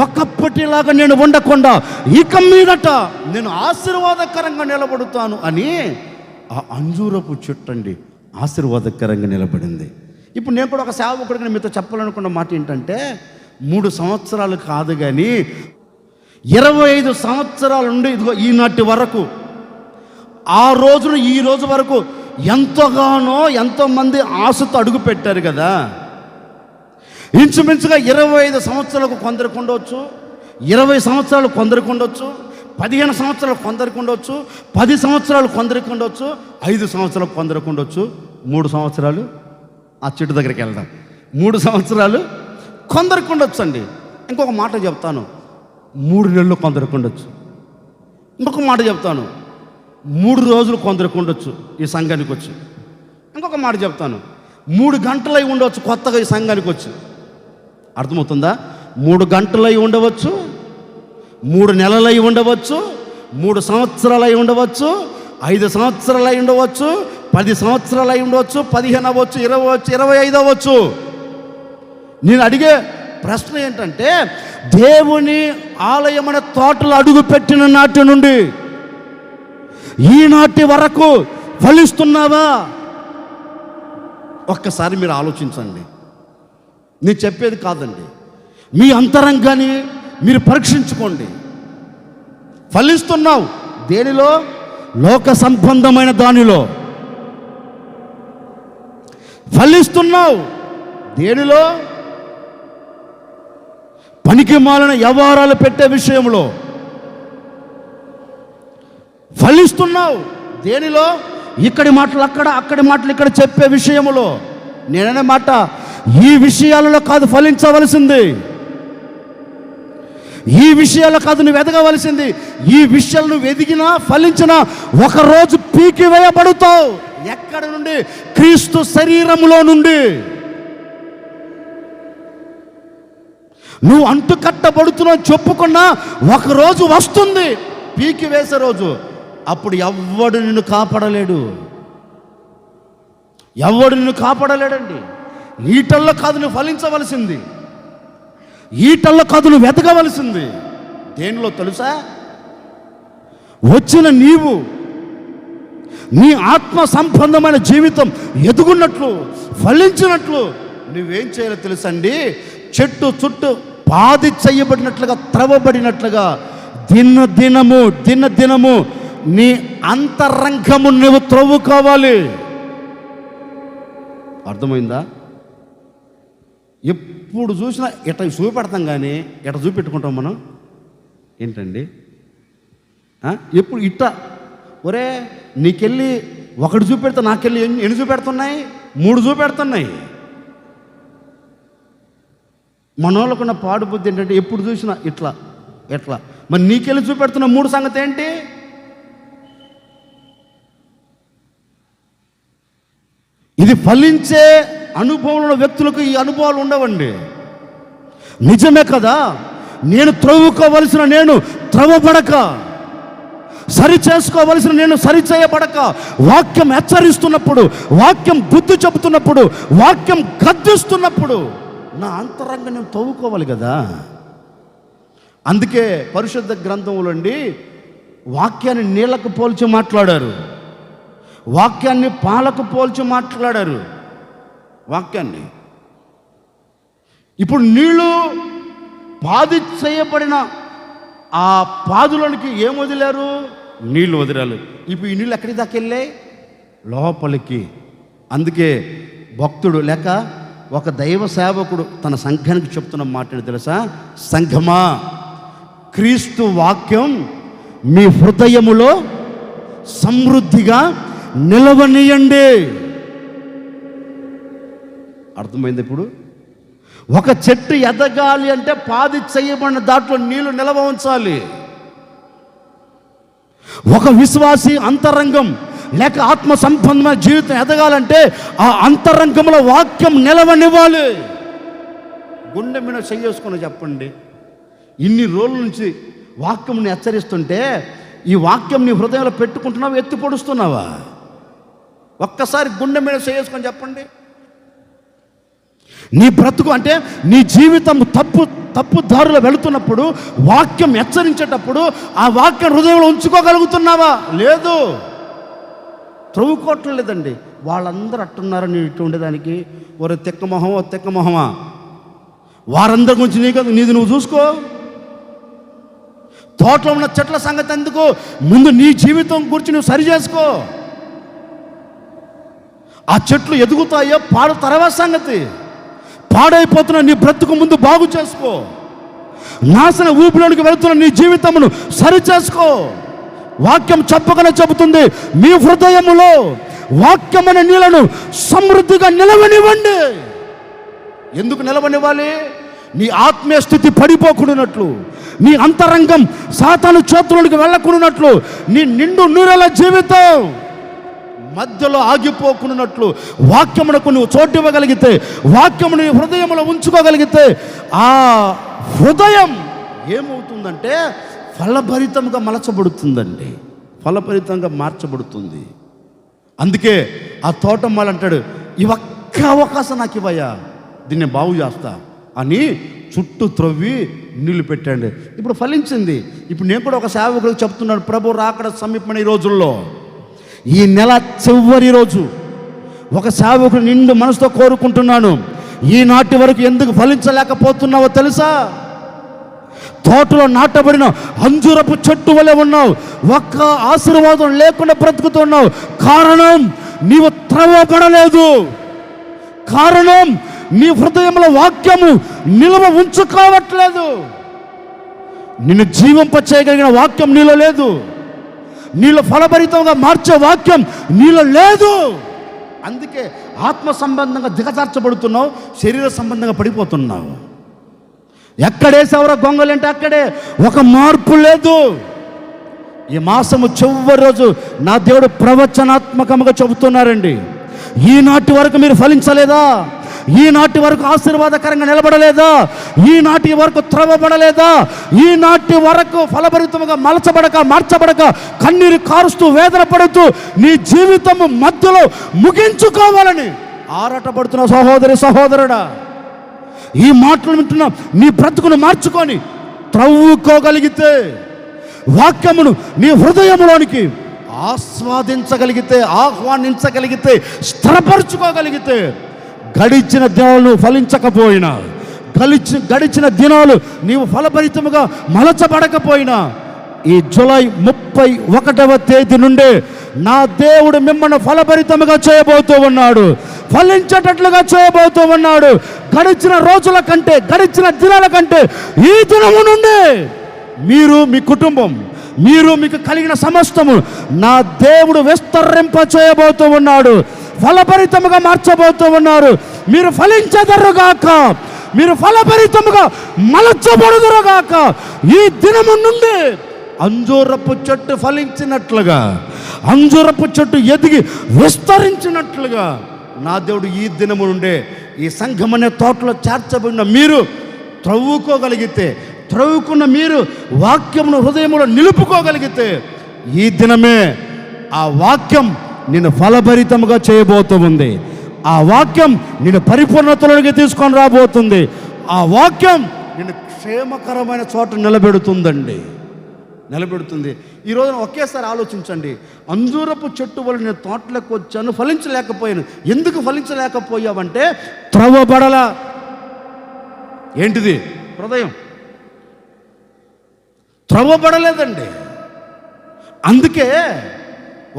ఒకప్పటిలాగా నేను ఉండకుండా ఇక మీదట నేను ఆశీర్వాదకరంగా నిలబడుతాను అని ఆ అంజూరపు చెట్టు అండి ఆశీర్వాదకరంగా నిలబడింది. ఇప్పుడు నేను కూడా ఒక సేవకుడిగా మీతో చెప్పాలనుకున్న మాట ఏంటంటే, 3 సంవత్సరాలు కాదు కానీ 25 సంవత్సరాల నుండి ఇదిగో ఈనాటి వరకు, ఆ రోజున ఈ రోజు వరకు ఎంతోమంది ఆశతో అడుగు పెట్టారు కదా. ఇంచుమించుగా 25 సంవత్సరాలకు కొందరికి ఉండవచ్చు, 20 సంవత్సరాలు కొందరికి ఉండొచ్చు, 15 సంవత్సరాలు కొందరికి ఉండొచ్చు, 10 సంవత్సరాలు కొందరికి ఉండొచ్చు, 5 సంవత్సరాలు కొందరికి ఉండొచ్చు, 3 సంవత్సరాలు ఆ చెట్టు దగ్గరికి వెళ్దాం, 3 సంవత్సరాలు కొందరికి ఉండొచ్చు అండి. ఇంకొక మాట చెప్తాను, 3 నెలలు కొందరికి ఉండొచ్చు. ఇంకొక మాట చెప్తాను, 3 రోజులు కొందరికి ఉండొచ్చు ఈ సంఘానికి వచ్చి. ఇంకొక మాట చెప్తాను, 3 గంటలై ఉండవచ్చు కొత్తగా ఈ సంఘానికి వచ్చి. అర్థమవుతుందా? 3 గంటలై ఉండవచ్చు, 3 నెలలై ఉండవచ్చు, 3 సంవత్సరాలై ఉండవచ్చు, 5 సంవత్సరాలై ఉండవచ్చు, 10 సంవత్సరాలై ఉండవచ్చు, 15 అవ్వచ్చు, 20 అవ్వచ్చు, 25 అవ్వచ్చు. నేను అడిగే ప్రశ్న ఏంటంటే, దేవుని ఆలయమైన తోటలు అడుగు పెట్టిన నాటి నుండి ఈనాటి వరకు ఫలిస్తున్నావా? ఒక్కసారి మీరు ఆలోచించండి. నేను చెప్పేది కాదండి, మీ అంతరంగాన్ని మీరు పరీక్షించుకోండి. ఫలిస్తున్నావు దేనిలో? లోక సంబంధమైన దానిలో. ఫలిస్తున్నావు దేనిలో? పనికి మాలిన వ్యవహారాలు పెట్టే విషయంలో. ఫలిస్తున్నావు దేనిలో? ఇక్కడి మాటలు అక్కడ, అక్కడి మాటలు ఇక్కడ చెప్పే విషయంలో. నేననే మాట, ఈ విషయాలలో కాదు ఫలించవలసింది, ఈ విషయాలు కాదు నువ్వు ఎదగవలసింది. ఈ విషయాలు నువ్వు ఎదిగినా ఫలించినా ఒకరోజు పీకి వేయబడతావు. ఎక్కడి నుండి? క్రీస్తు శరీరములో నుండి. నువ్వు అంటు కట్టబడుతున్నావు చెప్పుకున్నా ఒకరోజు వస్తుంది పీకి వేసే రోజు. అప్పుడు ఎవ్వడు నిన్ను కాపాడలేడు, ఎవ్వడు నిన్ను కాపాడలేడండి. ఈటల్లో కాదు నువ్వు ఫలించవలసింది, ఈటల్లో కాదు నువ్వు వెతకవలసింది. దేనిలో తెలుసా? వచ్చిన నీవు నీ ఆత్మ సంబంధమైన జీవితం ఎదుగున్నట్లు, ఫలించినట్లు నువ్వేం చేయాలో తెలుసండి? చెట్టు చుట్టూ పాది చేయబడినట్లుగా, త్రవబడినట్లుగా దినదినము నీ అంతరంగము నువ్వు త్రవ్వుకోవాలి. అర్థమైందా? ఎప్పుడు చూసినా ఇట్లా చూపెడతాం కానీ ఇట్లా చూపెట్టుకుంటాం మనం. ఏంటండి ఎప్పుడు ఇట్ట? ఒరే నీకెళ్ళి ఒకటి చూపెడితే నాకెళ్ళి ఎన్ని చూపెడుతున్నాయి? 3 చూపెడుతున్నాయి. మన వాళ్ళకున్న పాడు బుద్ధి ఏంటంటే ఎప్పుడు చూసినా ఇట్లా ఎట్లా. మరి నీకెళ్ళి చూపెడుతున్న 3 సంగతి ఏంటి? ఇది ఫలించే అనుభవంలో వ్యక్తులకు ఈ అనుభవాలు ఉండవండి. నిజమే కదా, నేను త్రవ్వుకోవలసిన నేను త్రవ్వబడక, సరి చేసుకోవలసిన నేను సరి చేయబడక, వాక్యం హెచ్చరిస్తున్నప్పుడు, వాక్యం బుద్ధి చెబుతున్నప్పుడు, వాక్యం గద్దిస్తున్నప్పుడు నా అంతరంగం నేను తవ్వుకోవాలి కదా. అందుకే పరిశుద్ధ గ్రంథంలో అండి వాక్యాన్ని నీళ్లకు పోల్చి మాట్లాడారు, వాక్యాన్ని పాలకు పోల్చి మాట్లాడారు. వాక్యాన్ని ఇప్పుడు నీళ్లు పాది చేయబడిన ఆ పాదులోనికి ఏం వదిలారు? నీళ్లు వదిలారు. ఇప్పుడు ఈ నీళ్ళు ఎక్కడికి దాకా వెళ్ళాయి? లోపలికి. అందుకే భక్తుడు లేక ఒక దైవ సేవకుడు తన సంఘానికి చెప్తున్న మాట తెలుసా? సంఘమా, క్రీస్తు వాక్యం మీ హృదయములో సమృద్ధిగా నిలవనీయండి. అర్థమైంది? ఇప్పుడు ఒక చెట్టు ఎదగాలి అంటే పాది చేయబడిన దాంట్లో నీళ్లు నిలవ ఉంచాలి. ఒక విశ్వాసి అంతరంగం లేక ఆత్మ సంబంధమైన జీవితం ఎదగాలంటే ఆ అంతరంగంలో వాక్యం నిలవనివ్వాలి. గుండె మీద చేసుకుని చెప్పండి, ఇన్ని రోజుల నుంచి వాక్యంని హెచ్చరిస్తుంటే ఈ వాక్యం నీ హృదయంలో పెట్టుకుంటున్నావా, ఎత్తి పొడుస్తున్నావా? ఒక్కసారి గుండె మీద చేసుకొని చెప్పండి. నీ బ్రతుకు అంటే నీ జీవితం తప్పు దారిలో వెళుతున్నప్పుడు వాక్యం హెచ్చరించేటప్పుడు ఆ వాక్యం హృదయంలో ఉంచుకోగలుగుతున్నావా? లేదు, త్రవ్వుకోవటం లేదండి. వాళ్ళందరూ అట్టున్నారని నేను ఇట్టు ఉండేదానికి ఒక తెక్క మొహమా వారందరి గురించి నీది నువ్వు చూసుకో. తోటలో ఉన్న చెట్ల సంగతి ఎందుకు? ముందు నీ జీవితం గురించి నువ్వు సరి చేసుకో. ఆ చెట్లు ఎదుగుతాయో పాడు తర్వాత సంగతి. పాడైపోతున్న నీ బ్రతుకు ముందు బాగు చేసుకో. నాశన ఊపిలోనికి వెళుతున్న నీ జీవితమును సరి చేసుకో. వాక్యం చెప్పగానే చెబుతుంది, మీ హృదయములో వాక్యమైన నీళ్లను సమృద్ధిగా నిలవనివ్వండి. ఎందుకు నిలవనివ్వాలి? నీ ఆత్మీయ స్థితి పడిపోకుండానట్లు, నీ అంతరంగం సాతాను చేతులకు వెళ్ళకుండానట్లు, నీ నిండు నూరేళ్ల జీవితం మధ్యలో ఆగిపోకున్నట్లు వాక్యమునకు నువ్వు చోటు ఇవ్వగలిగితే, వాక్యమును నీ హృదయంలో ఉంచుకోగలిగితే ఆ హృదయం ఏమవుతుందంటే ఫలభరితంగా మలచబడుతుందండి, ఫలభరితంగా మార్చబడుతుంది. అందుకే ఆ తోటమ్మాలు అంటాడు, ఈ ఒక్క అవకాశం నాకు ఇవ్వయ్యా, దీన్ని బాగు చేస్తా అని చుట్టూ త్రవ్వి నీళ్లు పెట్టండి. ఇప్పుడు ఫలించింది. ఇప్పుడు నేను కూడా ఒక సేవకుడికి చెప్తున్నాను, ప్రభు రాకడ సమీపమైన ఈ రోజుల్లో, ఈ నెల చివరి రోజు ఒక సేవకుడు నిండు మనసుతో కోరుకుంటున్నాను, ఈనాటి వరకు ఎందుకు ఫలించలేకపోతున్నావో తెలుసా? తోటలో నాటబడిన అంజూరపు చెట్టు వలె ఉన్నావు, ఒక్క ఆశీర్వాదం లేకుండా బ్రతుకుతున్నావు. కారణం నీవు త్రవ్వబడలేదు. కారణం నీ హృదయంలో వాక్యము నిల్వ ఉంచుకోవట్లేదు. నిన్ను జీవింప చేయగలిగిన వాక్యం నీలో లేదు. నీలో ఫలభరితంగా మార్చే వాక్యం నీలో లేదు. అందుకే ఆత్మ సంబంధంగా దిగజార్చబడుతున్నావు, శరీర సంబంధంగా పడిపోతున్నావు. ఎక్కడేసేవరో గొంగలంటే అక్కడే, ఒక మార్పు లేదు. ఈ మాసము చివరి రోజు నా దేవుడు ప్రవచనాత్మకంగా చెబుతున్నారండి, ఈనాటి వరకు మీరు ఫలించలేదా? ఈనాటి వరకు ఆశీర్వాదకరంగా నిలబడలేదా? ఈనాటి వరకు త్రవ్వబడలేదా? ఈనాటి వరకు ఫలభరితముగా మార్చబడక కన్నీరు కారుస్తూ వేదన పడుతూ నీ జీవితము మధ్యలో ముగించుకోవాలని ఆరాటపడుతున్న సహోదరి సహోదరుడా, ఈ మాటలు వింటున్నా, నీ బ్రతుకును మార్చుకొని త్రవ్వుకోగలిగితే, వాక్యమును నీ హృదయంలోనికి ఆస్వాదించగలిగితే, ఆహ్వానించగలిగితే, స్థిరపరచుకోగలిగితే, గడిచిన దినాలు ఫలించకపోయినా, గడిచిన దినాలు నీవు ఫలభరితముగా మలచబడకపోయినా, ఈ జూలై 31వ తేదీ నుండి నా దేవుడు మిమ్మల్ని ఫలభరితముగా చేయబోతూ ఉన్నాడు, ఫలించేటట్లుగా చేయబోతూ ఉన్నాడు. గడిచిన రోజుల కంటే, గడిచిన దినాల కంటే ఈ దినము నుండి మీరు, మీ కుటుంబం, మీరు, మీకు కలిగిన సమస్తము నా దేవుడు విస్తరింప చేయబోతూ ఉన్నాడు, ఫలభరితముగా మార్చబోతూ ఉన్నారు. మీరు ఫలించెదరుగాక, మీరు ఫలభరితముగా మలచబడుదురుగాక. ఈ దినము నుండి అంజూరపు చెట్టు ఫలించినట్లుగా, అంజూరపు చెట్టు ఎదిగి విస్తరించినట్లుగా నా దేవుడు ఈ దినము నుండే ఈ సంఘం అనే తోటలో చేర్చబడిన మీరు త్రవ్వుకోగలిగితే, త్రవ్వుకున్న మీరు వాక్యమును హృదయంలో నిలుపుకోగలిగితే, ఈ దినమే ఆ వాక్యం నిన్ను ఫలభరితముగా చేయబోతూ ఉంది. ఆ వాక్యం నిన్ను పరిపూర్ణతలోకి తీసుకొని రాబోతుంది. ఆ వాక్యం నిన్ను క్షేమకరమైన చోట నిలబెడుతుందండి, నిలబెడుతుంది. ఈరోజు ఒకేసారి ఆలోచించండి, అంజూరపు చెట్టు వల్ల నేను తోటలోకి వచ్చాను, ఫలించలేకపోయాను. ఎందుకు ఫలించలేకపోయావంటే త్రవ్వబడలా. ఏంటిది? హృదయం త్రవ్వబడలేదండి. అందుకే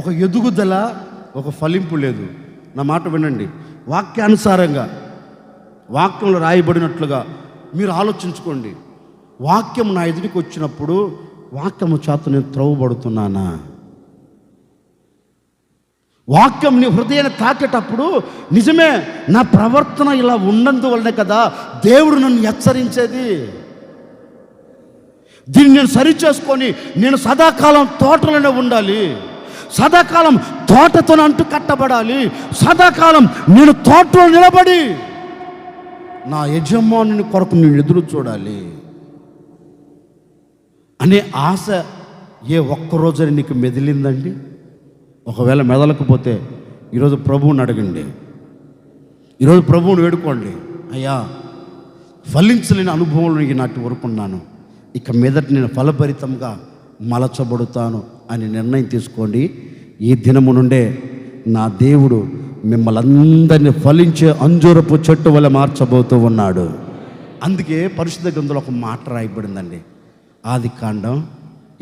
ఒక ఎదుగుదల, ఒక ఫలింపు లేదు. నా మాట వినండి, వాక్యానుసారంగా, వాక్యంలో రాయబడినట్లుగా మీరు ఆలోచించుకోండి. వాక్యం నా ఎదుటికి వచ్చినప్పుడు వాక్యము చేత నేను త్రవ్వబడుతున్నానా? వాక్యం నీ హృదయాన్ని తాకేటప్పుడు నిజమే, నా ప్రవర్తన ఇలా ఉన్నందువల్లనే కదా దేవుడు నన్ను హెచ్చరించేది. దీన్ని నేను సరిచేసుకొని నేను సదాకాలం తోటలోనే ఉండాలి, సదాకాలం తోటతో అంటు కట్టబడాలి, సదాకాలం నేను తోటలో నిలబడి నా యజమానుని కొరకు నేను ఎదురు చూడాలి అనే ఆశ ఏ ఒక్కరోజు నీకు మెదిలిందండి? ఒకవేళ మెదలకపోతే ఈరోజు ప్రభువుని అడగండి, ఈరోజు ప్రభువుని వేడుకోండి. అయ్యా, ఫలించలేని అనుభవంలో ఈనాటి వరకు ఉన్నాను, ఇక మీదట నేను ఫలభరితంగా మలచబడుతాను అని నిర్ణయం తీసుకోండి. ఈ దినము నుండే నా దేవుడు మిమ్మల్ని అందరినీ ఫలించే అంజూరపు చెట్టు వల్ల మార్చబోతూ ఉన్నాడు. అందుకే పరిశుద్ధ గ్రంథంలో ఒక మాట రాయబడిందండి, ఆదికాండం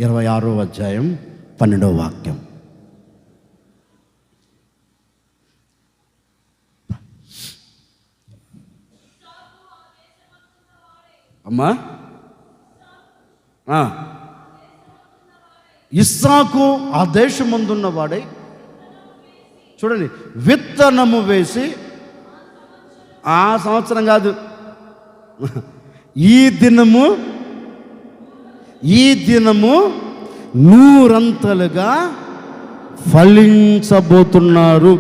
26వ అధ్యాయం 12వ వాక్యం. అమ్మా, ఇస్సాకు ఆ దేశమందున్న వాడై, చూడండి, విత్తనము వేసి, ఆ సంవత్సరం కాదు, ఈ దినము 100 ఫలించబోతున్నారు.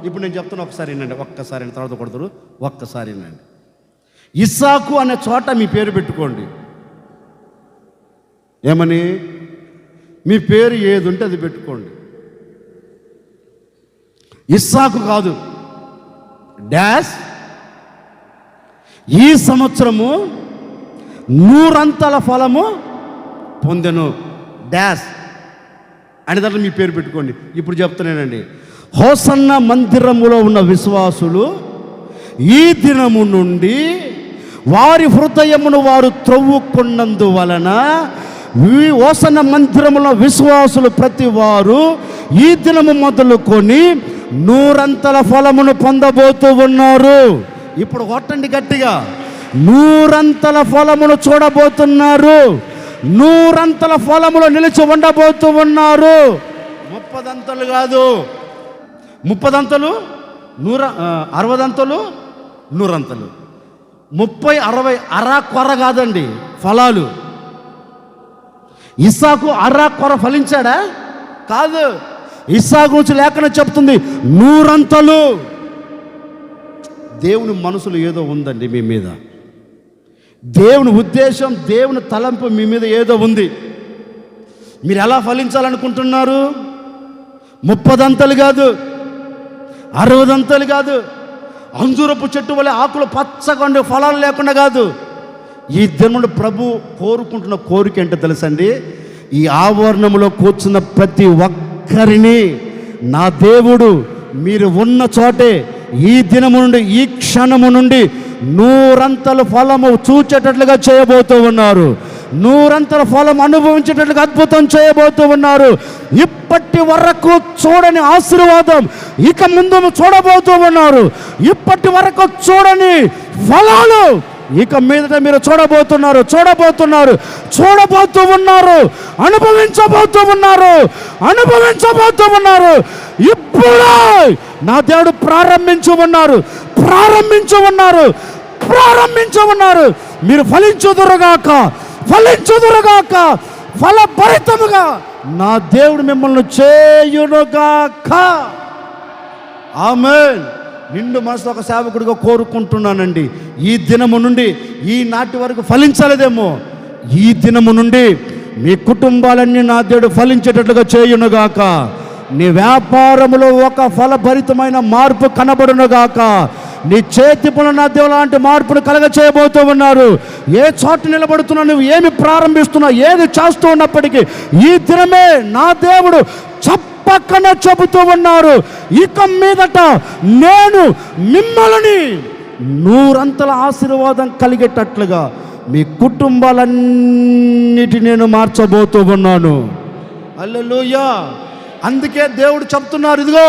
ఇప్పుడు నేను చెప్తున్నా, ఒకసారి వినండి, ఒక్కసారి తర్వాత కొడతారు, ఒక్కసారి వినండి. ఇస్సాకు అనే చోట మీ పేరు పెట్టుకోండి. ఏమని? మీ పేరు ఏది ఉంటే అది పెట్టుకోండి. ఇస్సాకు కాదు, డాష్, ఈ సంవత్సరము 100 ఫలము పొందెను డాష్ అని దాంట్లో మీ పేరు పెట్టుకోండి. ఇప్పుడు చెప్తున్నానండి, హోసన్న మందిరములో ఉన్న విశ్వాసులు ఈ దినము నుండి వారి హృదయమును వారు త్రవ్వుకున్నందువలన ఈ హోసన్న మందిరములో విశ్వాసులు ప్రతి వారు ఈ దినము మొదలుకొని 100 ఫలమును పొందబోతూ ఉన్నారు. ఇప్పుడు కొట్టండి గట్టిగా, 100 ఫలమును చూడబోతున్నారు. 100 ఫలములు నిలిచి ఉండబోతూ ఉన్నారు. 30 కాదు, 30 60 100 30 60 అరాకొర కాదండి ఫలాలు. ఇస్సాకు అరాకొర ఫలించాడా? కాదు. ఇస్సాకు నుంచి లేఖనం చెప్తుంది 100. దేవుని మనసులో ఏదో ఉందండి మీ మీద. దేవుని ఉద్దేశం, దేవుని తలంపు మీ మీద ఏదో ఉంది. మీరు ఎలా ఫలించాలనుకుంటున్నారు? 30 కాదు, 60 కాదు, అంజూరపు చెట్టు వల్ల ఆకులు పచ్చగా ఉండే ఫలాలు లేకుండా కాదు. ఈ దినముడు ప్రభు కోరుకుంటున్న కోరిక ఏంటో తెలుసండి? ఈ ఆవరణంలో కూర్చున్న ప్రతి ఒక్కరిని నా దేవుడు మీరు ఉన్న చోటే ఈ దినము నుండి, ఈ క్షణము నుండి 100 ఫలము చూచేటట్లుగా చేయబోతూ ఉన్నారు. 100 ఫలం అనుభవించేటట్లుగా అద్భుతం చేయబోతూ ఉన్నారు. ఇప్పటి వరకు చూడని ఆశీర్వాదం ఇక ముందు చూడబోతూ ఉన్నారు. ఇప్పటి వరకు చూడని ఫలాలు ఇక మీదట మీరు చూడబోతూ ఉన్నారు. అనుభవించబోతూ ఉన్నారు. ఇప్పుడు నా దేవుడు ప్రారంభించి ఉన్నారు. మీరు ఫలించుదురుగాక, ఫలభరితముగా నా దేవుడు మిమ్మల్ని చేయునుగాక. ఆమేన్. నిండు మనసులో ఒక సేవకుడిగా కోరుకుంటున్నానండి, ఈ దినము నుండి ఈనాటి వరకు ఫలించలేదేమో, ఈ దినము నుండి మీ కుటుంబాలన్నీ నా దేవుడు ఫలించేటట్లుగా చేయునుగాక. నీ వ్యాపారములో ఒక ఫలభరితమైన మార్పు కనబడునుగాక. నీ చేతి పనులు నా దేవుడు లాంటి మార్పును కలగ చేయబోతూ ఉన్నారు. ఏ చోట నిలబడుతున్నా, నువ్వు ఏమి ప్రారంభిస్తున్నా, ఏది చేస్తూ ఉన్నప్పటికీ ఈ దినమే నా దేవుడు పక్కనే చెబుతూ ఉన్నారు, ఇక మీదట నేను మిమ్మల్ని 100 ఆశీర్వాదం కలిగేటట్లుగా మీ కుటుంబాలన్నిటి నేను మార్చబోతూ ఉన్నాను. హల్లెలూయా. అందుకే దేవుడు చెప్తున్నారు, ఇదిగో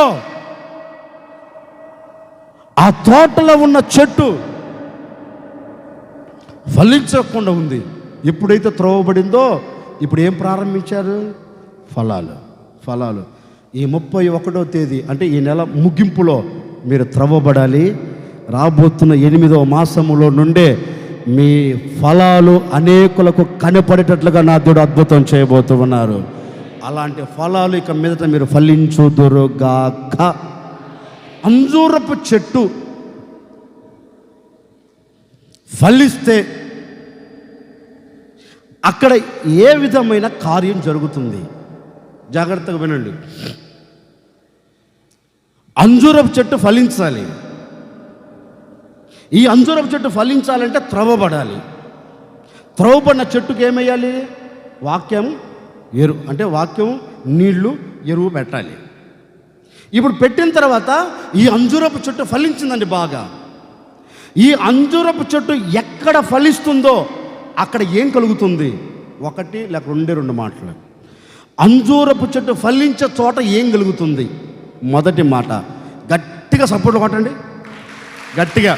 ఆ తోటలో ఉన్న చెట్టు ఫలించకుండా ఉంది. ఎప్పుడైతే త్రోవబడిందో ఇప్పుడు ఏం ప్రారంభించారు? ఫలాలు. ఈ 31వ తేదీ అంటే ఈ నెల ముగింపులో మీరు త్రవ్వబడాలి. రాబోతున్న 8వ మాసములో నుండే మీ ఫలాలు అనేకులకు కనపడేటట్లుగా నా దేవుడు అద్భుతం చేయబోతూ ఉన్నారు. అలాంటి ఫలాలు ఇక మీదట మీరు ఫలించుదురుగాక. అంజూరపు చెట్టు ఫలిస్తే అక్కడ ఏ విధమైన కార్యం జరుగుతుంది? జాగ్రత్తగా వినండి. అంజూరపు చెట్టు ఫలించాలి. ఈ అంజూరపు చెట్టు ఫలించాలంటే త్రవ్వబడాలి. త్రవ్వబడిన చెట్టుకి ఏమయ్యాలి? వాక్యం, ఎరువు. అంటే వాక్యం, నీళ్లు, ఎరువు పెట్టాలి. ఇప్పుడు పెట్టిన తర్వాత ఈ అంజూరపు చెట్టు ఫలించిందండి బాగా. ఈ అంజూరపు చెట్టు ఎక్కడ ఫలిస్తుందో అక్కడ ఏం కలుగుతుంది? ఒకటి లేక రెండు మాటలు. అంజూరపు చెట్టు ఫలించే చోట ఏం కలుగుతుంది? మొదటి మాట, గట్టిగా సపోర్ట్ కొట్టండి, గట్టిగా.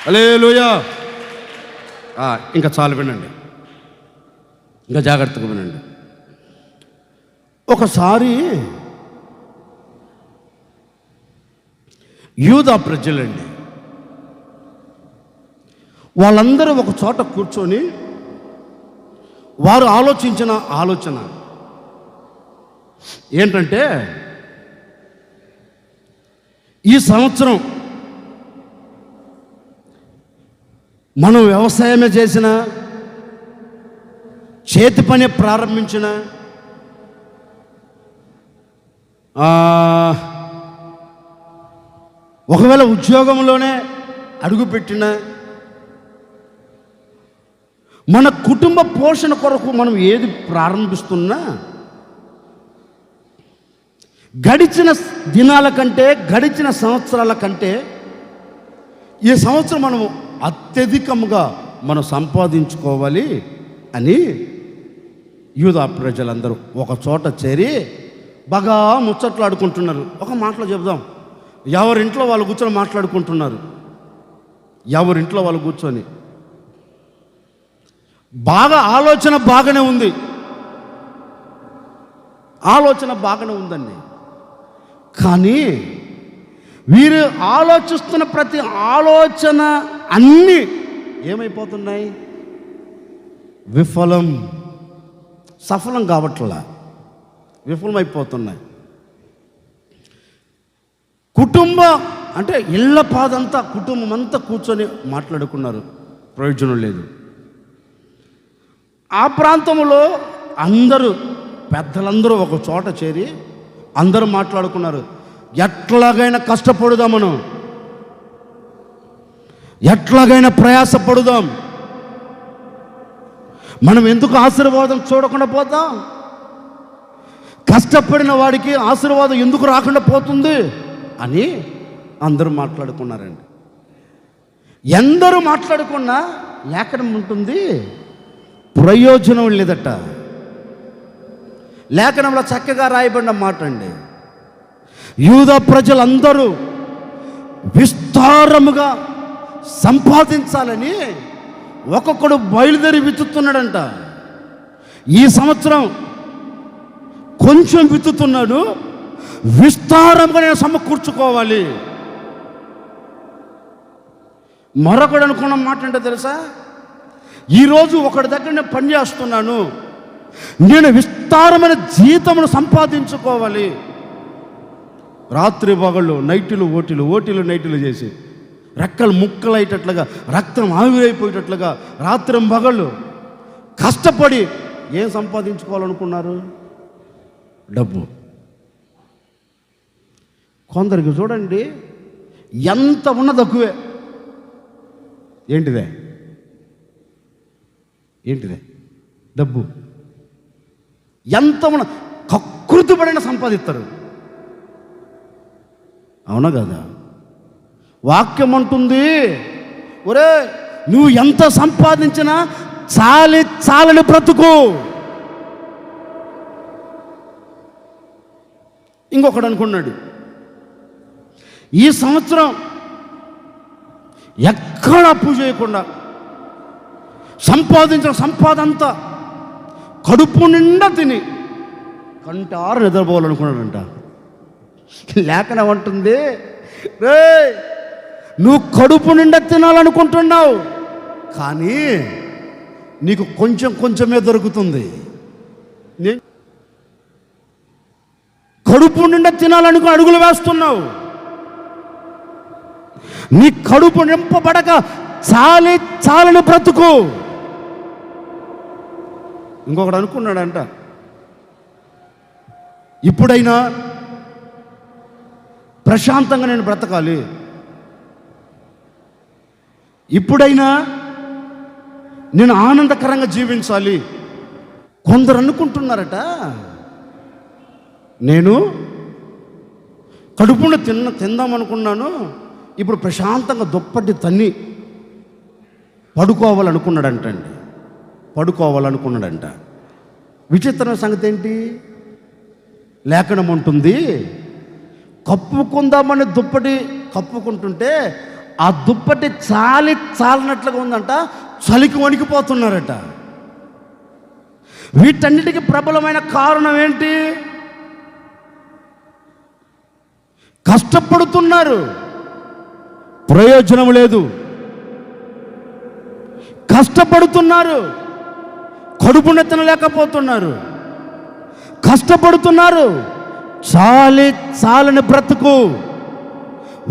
హల్లెలూయా. ఇంకా చాలు, వినండి, ఇంకా జాగ్రత్తగా వినండి. ఒకసారి యూదా ప్రజలండి, వాళ్ళందరూ ఒక చోట కూర్చొని వారు ఆలోచించిన ఆలోచన ఏంటంటే, ఈ సంవత్సరం మనం వ్యవసాయమే చేసిన, చేతి పని ప్రారంభించిన, ఒకవేళ ఉద్యోగంలోనే అడుగుపెట్టిన, మన కుటుంబ పోషణ కొరకు మనం ఏది ప్రారంభిస్తున్నా గడిచిన దినాల కంటే, గడిచిన సంవత్సరాల కంటే ఈ సంవత్సరం మనం అత్యధికంగా మనం సంపాదించుకోవాలి అని యూదా ప్రజలందరూ ఒక చోట చేరి బాగా ముచ్చట్లాడుకుంటున్నారు. ఒక మాటలో చెప్దాం, ఎవరింట్లో వాళ్ళు కూర్చొని మాట్లాడుకుంటున్నారు. ఎవరింట్లో వాళ్ళు కూర్చొని బాగా ఆలోచన బాగానే ఉంది, ఆలోచన బాగానే ఉందండి. కానీ వీరు ఆలోచిస్తున్న ప్రతి ఆలోచన అన్నీ ఏమైపోతున్నాయి? సఫలం కావట్లా, విఫలమైపోతున్నాయి. అంటే ఇళ్ళ పాదంతా కుటుంబం అంతా కూర్చొని మాట్లాడుకున్నారు, ప్రయోజనం లేదు. ఆ ప్రాంతంలో అందరూ పెద్దలందరూ ఒక చోట చేరి అందరూ మాట్లాడుకున్నారు, ఎట్లాగైనా కష్టపడుదాం, ఎట్లాగైనా ప్రయాసపడుదాం, మనం ఎందుకు ఆశీర్వాదం చూడకుండా పోతాం? కష్టపడిన వాడికి ఆశీర్వాదం ఎందుకు రాకుండా పోతుంది అని అందరూ మాట్లాడుకున్నారండి. ఎందరూ మాట్లాడుకున్నా లేఖనం ఉంటుంది, ప్రయోజనం లేదట. లేఖనంలో చక్కగా రాయబడిన మాట అండి, యూదా ప్రజలందరూ విస్తారముగా సంపాదించాలని ఒక్కొక్కడు బయలుదేరి విత్తుతున్నాడంట. ఈ సంవత్సరం కొంచెం విత్తుతున్నాడు, విస్తారంగా నేను సమకూర్చుకోవాలి. మరొకడు అనుకున్న మాట అంటే తెలుసా, ఈరోజు ఒకటి దగ్గర నేను పని చేస్తున్నాను, నేను విస్తారమైన జీతమును సంపాదించుకోవాలి. రాత్రి పగళ్ళు ఓటీలు నైట్లు చేసి రెక్కలు ముక్కలయ్యేటట్లుగా, రక్తం ఆవిరైపోయేటట్లుగా రాత్రి పగళ్ళు కష్టపడి ఏం సంపాదించుకోవాలనుకున్నారు? డబ్బు. కొందరికి చూడండి ఎంత ఉన్న తక్కువే. ఏంటిదే డబ్బు. ఎంత ఉన్న కకృతి పడిన సంపాదిస్తారు. అవునా కదా? వాక్యం అంటుంది, ఒరే నువ్వు ఎంత సంపాదించినా చాలని బ్రతుకు. ఇంకొకడు అనుకున్నాడు, ఈ సంవత్సరం ఎక్కడ అప్పు చేయకుండా సంపాదించిన సంపాదంతా కడుపు నిండా తిని కంటారు నిద్రపోవాలనుకున్నాడంట. లేఖనం అంటుంది, రే నువ్వు కడుపు నిండా తినాలనుకుంటున్నావు, కానీ నీకు కొంచెమే దొరుకుతుంది. కడుపు నిండా తినాలనుకుని అడుగులు వేస్తున్నావు, నీ కడుపు నింపబడక చాలని బ్రతుకు. ఇంకొకడు అనుకున్నాడంట, ఇప్పుడైనా ప్రశాంతంగా నేను బ్రతకాలి, ఇప్పుడైనా నేను ఆనందకరంగా జీవించాలి. కొందరు అనుకుంటున్నారట, నేను కడుపున తిందామనుకున్నాను, ఇప్పుడు ప్రశాంతంగా దుప్పటి తన్ని పడుకోవాలనుకున్నాడంట. విచిత్రమైన సంగతి ఏంటి? లేఖనం ఉంటుంది, కప్పుకుందామని దుప్పటి కప్పుకుంటుంటే ఆ దుప్పటి చాలినట్లుగా ఉందంట, చలికి వణికిపోతున్నారట. వీటన్నిటికీ ప్రబలమైన కారణం ఏంటి? కష్టపడుతున్నారు, ప్రయోజనం లేదు. కష్టపడుతున్నారు, కడుపున తినలేకపోతున్నారు. కష్టపడుతున్నారు, చాలని బ్రతుకు.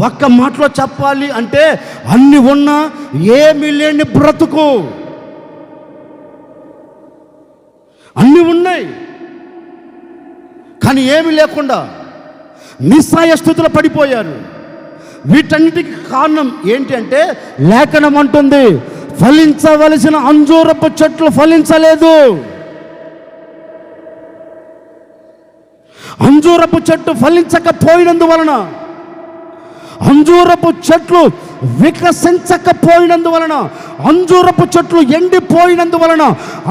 ఒక్క మాటలో చెప్పాలి అంటే అన్ని ఉన్నా ఏమీ లేని బ్రతుకు. అన్నీ ఉన్నాయి కానీ ఏమీ లేకుండా నిస్సాయ స్థితిలో పడిపోయారు. వీటన్నిటికి కారణం ఏంటి అంటే లేఖనం అంటుంది, ఫలించవలసిన అంజూరపు చెట్లు ఫలించలేదు. అంజూరపు చెట్టు ఫలించకపోయినందువలన, అంజూరపు చెట్లు వికసించకపోయినందువలన, అంజూరపు చెట్లు ఎండిపోయినందువలన,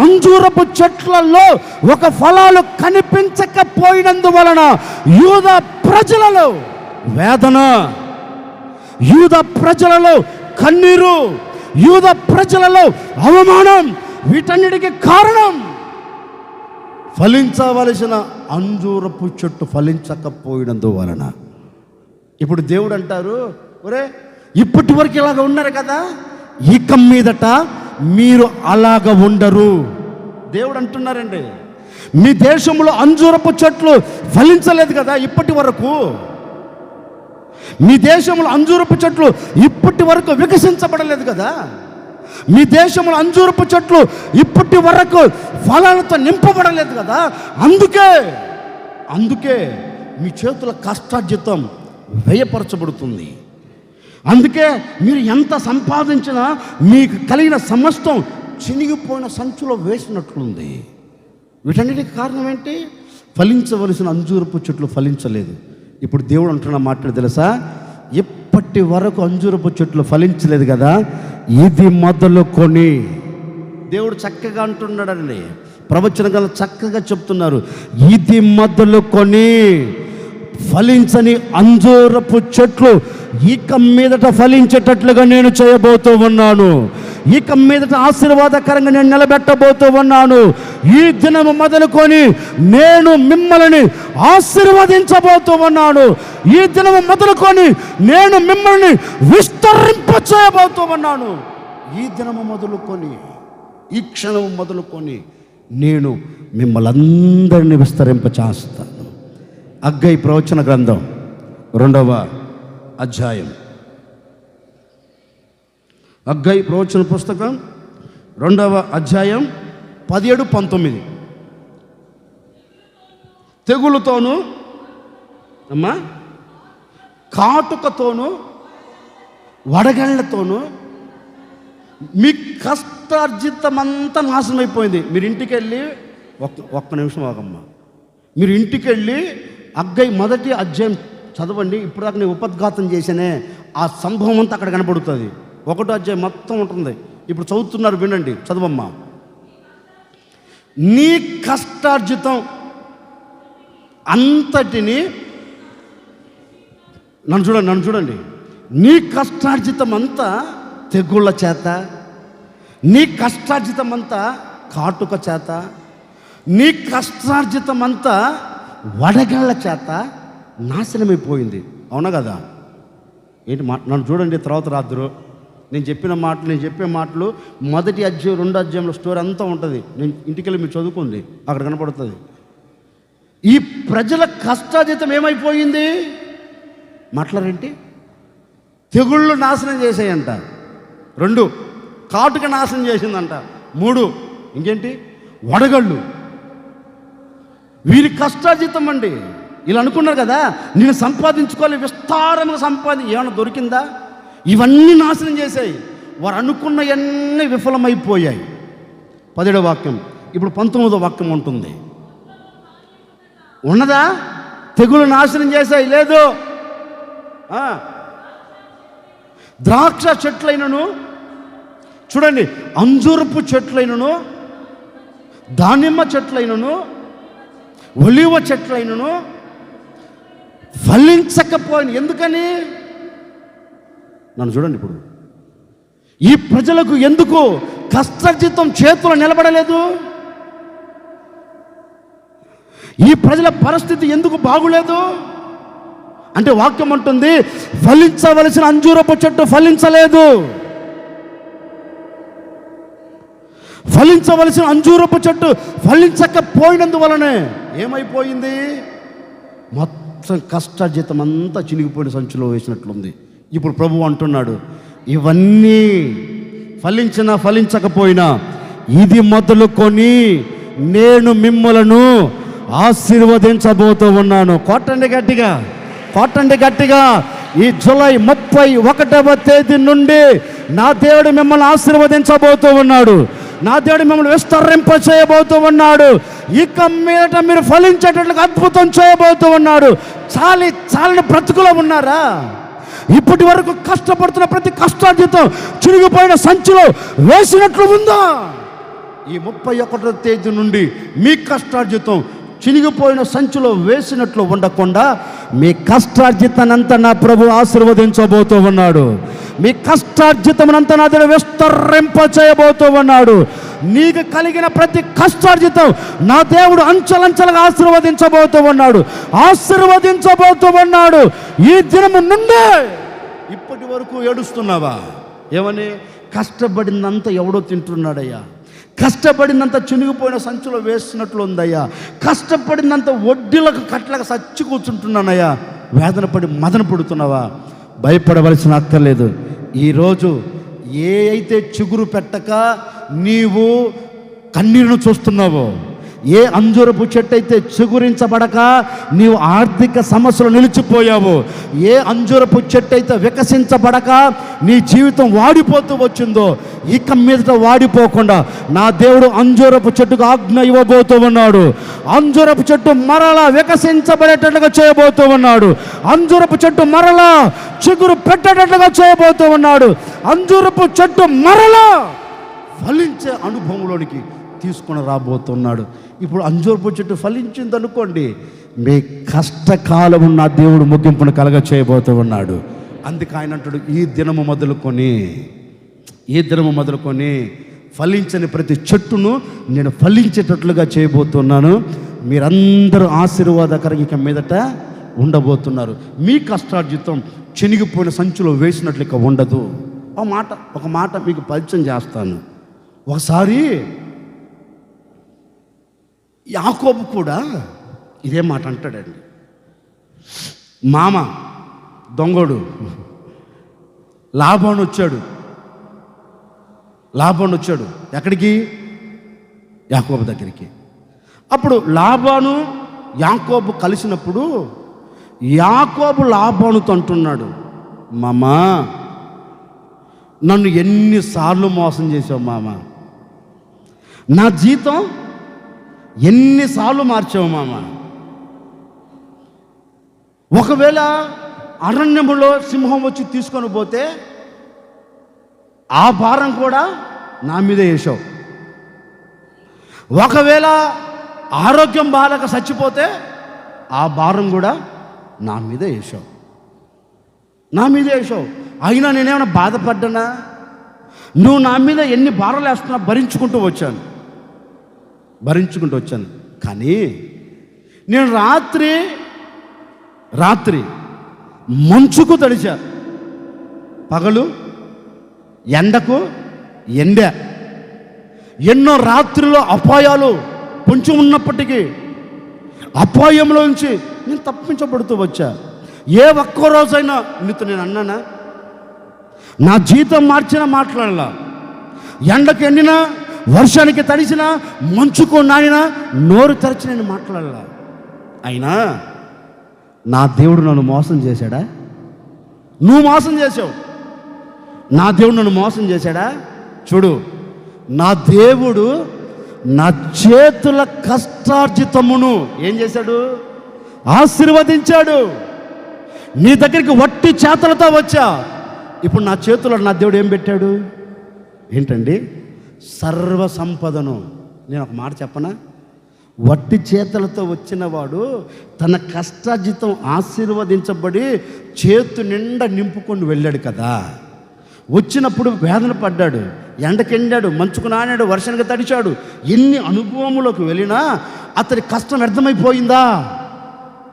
అంజూరపు చెట్లలో ఒక ఫలాలు కనిపించకపోయినందువలన యూద ప్రజలలో వేదన, యూద ప్రజలలో కన్నీరు, యూద ప్రజలలో అవమానం, వీటన్నిటికీ కారణం ఫలించవలసిన అంజూరపు చెట్టు ఫలించకపోయినందువలన. ఇప్పుడు దేవుడు అంటారు, ఒరే ఇప్పటి వరకు ఇలాగ ఉన్నారు కదా, ఇక మీదట మీరు అలాగ ఉండరు. దేవుడు అంటున్నారండి, మీ దేశంలో అంజూరపు చెట్లు ఫలించలేదు కదా ఇప్పటి వరకు, మీ దేశంలో అంజూరపు చెట్లు ఇప్పటి వరకు వికసించబడలేదు కదా, మీ దేశంలో అంజూరపు చెట్లు ఇప్పటి వరకు ఫలాలతో నింపబడలేదు కదా, అందుకే మీ చేతుల కష్టార్జితం వ్యయపరచబడుతుంది. అందుకే మీరు ఎంత సంపాదించినా మీకు కలిగిన సమస్తం చినిగిపోయిన సంచులో వేసినట్లుంది. వీటన్నిటికి కారణం ఏంటి? ఫలించవలసిన అంజూరపు చెట్లు ఫలించలేదు. ఇప్పుడు దేవుడు అంటున్న మాట తెలుసా, ఇప్పటి వరకు అంజూరపు చెట్లు ఫలించలేదు కదా, ఇది మొదలుకొని, దేవుడు చక్కగా అంటున్నాడండి, ప్రవచన గల చక్కగా చెప్తున్నారు, ఇది మొదలుకొని ఫలించని అంజూరపు చెట్లు ఇక మీదట ఫలించేటట్లుగా నేను చేయబోతూ ఉన్నాను. ఇక మీదట ఆశీర్వాదకరంగా నేను నిలబెట్టబోతూ ఉన్నాను. ఈ దినము మొదలుకొని నేను మిమ్మల్ని ఆశీర్వదించబోతూ ఉన్నాను. ఈ దినము మొదలుకొని నేను మిమ్మల్ని విస్తరింప చేయబోతూ ఉన్నాను. ఈ దినము మొదలుకొని, ఈ క్షణము మొదలుకొని నేను మిమ్మల్ని అందరినీ విస్తరింప చేస్తాను. హగ్గై ప్రవచన గ్రంథం 2వ అధ్యాయం, హగ్గై ప్రవచన పుస్తకం 2వ అధ్యాయం 17-19. తెగులుతోనూ అమ్మా కాటుకతోనూ వడగళ్లతోనూ మీ కష్టార్జితమంతా నాశనం అయిపోయింది. మీరు ఇంటికి వెళ్ళి ఒక్క నిమిషం ఆగమ్మా, మీరు ఇంటికి వెళ్ళి హగ్గై 1వ అధ్యాయం చదవండి. ఇప్పుడు దాకా నేను ఉపద్ఘాతం చేశానే ఆ సంభవం అంతా అక్కడ కనపడుతుంది. 1వ అధ్యాయం మొత్తం ఉంటుంది. ఇప్పుడు చదువుతున్నారు, వినండి, చదవమ్మా. నీ కష్టార్జితం అంతటిని, నన్ను చూడండి, నీ కష్టార్జితం అంతా తెగుళ్ళ చేత, నీ కష్టార్జితం అంతా కాటుక చేత, నీ కష్టార్జితం అంతా వడగళ్ళ చేత నాశనమైపోయింది. అవునా కదా? ఏంటి నన్ను చూడండి, తర్వాత రాత్రు నేను చెప్పే మాటలు 1వ అధ్యాయం 2వ అధ్యాయంలో స్టోరీ అంతా ఉంటుంది. నేను ఇంటికి వెళ్ళి మీరు చదువుకోండి, అక్కడ కనపడుతుంది. ఈ ప్రజల కష్టార్జితం ఏమైపోయింది? మాట్లాడేంటి? తెగుళ్ళు నాశనం చేసాయంట. 2 కాటుక నాశనం చేసిందంట. 3 ఇంకేంటి? వడగళ్ళు. వీరి కష్టార్జితం అండి. ఇలా అనుకున్నారు కదా, నేను సంపాదించుకోవాలి, విస్తారంగా ఏమైనా దొరికిందా? ఇవన్నీ నాశనం చేశాయి. వారు అనుకున్నవన్నీ విఫలమైపోయాయి. 17వ వాక్యం. ఇప్పుడు 19వ వాక్యం ఉంటుంది. ఉన్నదా? తెగులు నాశనం చేశాయి, లేదు. ద్రాక్ష చెట్లైనను, చూడండి, అంజూరపు చెట్లైనను, దానిమ్మ చెట్లైనను, ఒలివ చెట్లైనను ఫలించకపోయిన. ఎందుకని? నన్ను చూడండి. ఇప్పుడు ఈ ప్రజలకు ఎందుకు కష్టార్జితం చేతులు నిలబడలేదు? ఈ ప్రజల పరిస్థితి ఎందుకు బాగులేదు అంటే, వాక్యం అంటుంది, ఫలించవలసిన అంజూరపు చెట్టు ఫలించలేదు. ఫలించవలసిన అంజూరపు చెట్టు ఫలించకపోయినందువలనే ఏమైపోయింది? మొత్తం కష్టార్జితం అంతా చినిగిపోయిన సంచులో వేసినట్లుంది. ఇప్పుడు ప్రభువు అంటున్నాడు, ఇవన్నీ ఫలించకపోయినా ఇది మొదలుకొని నేను మిమ్మలను ఆశీర్వదించబోతూ ఉన్నాను. కొట్టండి గట్టిగా. ఈ జూలై 31వ తేదీ నుండి నా దేవుడు మిమ్మల్ని ఆశీర్వదించబోతూ ఉన్నాడు. నా దేవుడు మిమ్మల్ని విస్తరింప చేయబోతూ ఉన్నాడు. ఇక మీదట మీరు ఫలించేటట్లుగా అద్భుతం చేయబోతూ ఉన్నాడు. చాలని బ్రతుకులో ఉన్నారా? ఇప్పటి వరకు కష్టపడుతున్న ప్రతి కష్టార్జితం చిరిగిపోయిన సంచిలో వేసినట్లు ఉందా? ఈ 31వ తేదీ నుండి మీ కష్టార్జితం చినిగిపోయిన సంచిలో వేసినట్లు ఉండకుండా మీ కష్టార్జితానంతా నా ప్రభు ఆశీర్వదించబోతూ ఉన్నాడు. మీ కష్టార్జితమునంతా నా దేవుడు విస్తరింప చేయబోతూ ఉన్నాడు. నీకు కలిగిన ప్రతి కష్టార్జితం నా దేవుడు అంచెలంచెలుగా ఆశీర్వదించబోతూ ఉన్నాడు. ఈ దినము నుండే ఇప్పటి వరకు ఏడుస్తున్నావా? ఏమని? కష్టపడిందంతా ఎవడో తింటున్నాడయ్యా, కష్టపడినంత చినిగిపోయిన సంచులో వేసినట్లు ఉందయ్యా, కష్టపడినంత వడ్డీలకు కట్లకు సచ్చి కూర్చుంటున్నానయ్యా, వేదన పడి మదన పడుతున్నావా? భయపడవలసిన అక్కర్లేదు. ఈరోజు ఏ అయితే చిగురు పెట్టక నీవు కన్నీరును చూస్తున్నావో, ఏ అంజూరపు చెట్టు అయితే చిగురించబడక నీవు ఆర్థిక సమస్యలు నిలిచిపోయావో, ఏ అంజూరపు చెట్టు అయితే వికసించబడక నీ జీవితం వాడిపోతూ వచ్చిందో, ఇక మీదట వాడిపోకుండా నా దేవుడు అంజూరపు చెట్టుకు ఆజ్ఞ ఇవ్వబోతూ ఉన్నాడు. అంజూరపు చెట్టు మరలా వికసించబడేటట్లుగా చేయబోతూ ఉన్నాడు. అంజూరపు చెట్టు మరలా చిగురు పెట్టేటట్లుగా చేయబోతూ ఉన్నాడు. అంజూరపు చెట్టు మరలా ఫలించే అనుభవంలోనికి తీసుకొని రాబోతున్నాడు. ఇప్పుడు అంజూరపు చెట్టు ఫలించింది అనుకోండి, మీ కష్టకాలము నా దేవుడు ముగింపును కలగ చేయబోతూ ఉన్నాడు. అందుకే ఆయన అంటాడు, ఈ దినము మొదలుకొని ఫలించని ప్రతి చెట్టును నేను ఫలించేటట్లుగా చేయబోతున్నాను. మీరందరూ ఆశీర్వాదకరంగా ఇక మీదట ఉండబోతున్నారు. మీ కష్టార్జితం చినిగిపోయిన సంచిలో వేసినట్లు ఇక ఉండదు. ఒక మాట మీకు పరిచయం చేస్తాను. ఒకసారి యాకోబు కూడా ఇదే మాట అంటాడండి. మామ దొంగడు లాబాను వచ్చాడు. ఎక్కడికి? యాకోబు దగ్గరికి. అప్పుడు లాబాను యాకోబు కలిసినప్పుడు యాకోబు లాబానుతో అంటున్నాడు, మామా నన్ను ఎన్నిసార్లు మోసం చేసావు మామ, నా జీతం ఎన్నిసార్లు మార్చావు మామ. ఒకవేళ అరణ్యములో సింహం వచ్చి తీసుకొని పోతే ఆ భారం కూడా నా మీదే వేసావు. ఒకవేళ ఆరోగ్యం బాగాలేక చచ్చిపోతే ఆ భారం కూడా నా మీదే వేసావు. అయినా నేనేమైనా బాధపడ్డానా? నువ్వు నా మీద ఎన్ని భారాలు వేస్తున్నా భరించుకుంటూ వచ్చాను. కానీ నేను రాత్రి మంచుకు తడిచా, పగలు ఎండకు ఎండా. ఎన్నో రాత్రిలో అపాయాలు పొంచి ఉన్నప్పటికీ అపాయంలో నుంచి నేను తప్పించబడుతూ వచ్చా. ఏ ఒక్క రోజైనా నీతో నేను అన్నానా? నా జీతం మార్చినా మాట్లాడలా, ఎండకు ఎండినా, వర్షానికి తడిసినా, మంచుకు నానినా నోరు తెరచి నేను మాట్లాడలా. అయినా నా దేవుడు నన్ను మోసం చేశాడా? నువ్వు మోసం చేసావు. నా దేవుడు నన్ను మోసం చేశాడా? చూడు, నా దేవుడు నా చేతుల కష్టార్జితమును ఏం చేశాడు? ఆశీర్వదించాడు. నీ దగ్గరికి వట్టి చేతులతో వచ్చా, ఇప్పుడు నా చేతుల్లో నా దేవుడు ఏం పెట్టాడు? ఏంటండి? సర్వ సంపదను. నేను ఒక మాట చెప్పనా? వట్టి చేతులతో వచ్చిన వాడు తన కష్టార్జితం ఆశీర్వదించబడి చేతు నిండా నింపుకొని వెళ్ళాడు కదా. వచ్చినప్పుడు వేదన పడ్డాడు, ఎండకెండాడు, మంచుకు నానాడు, వర్షానికి తడిచాడు. ఎన్ని అనుభవములకు వెళ్ళినా అతని కష్టం వ్యర్థమైపోయిందా?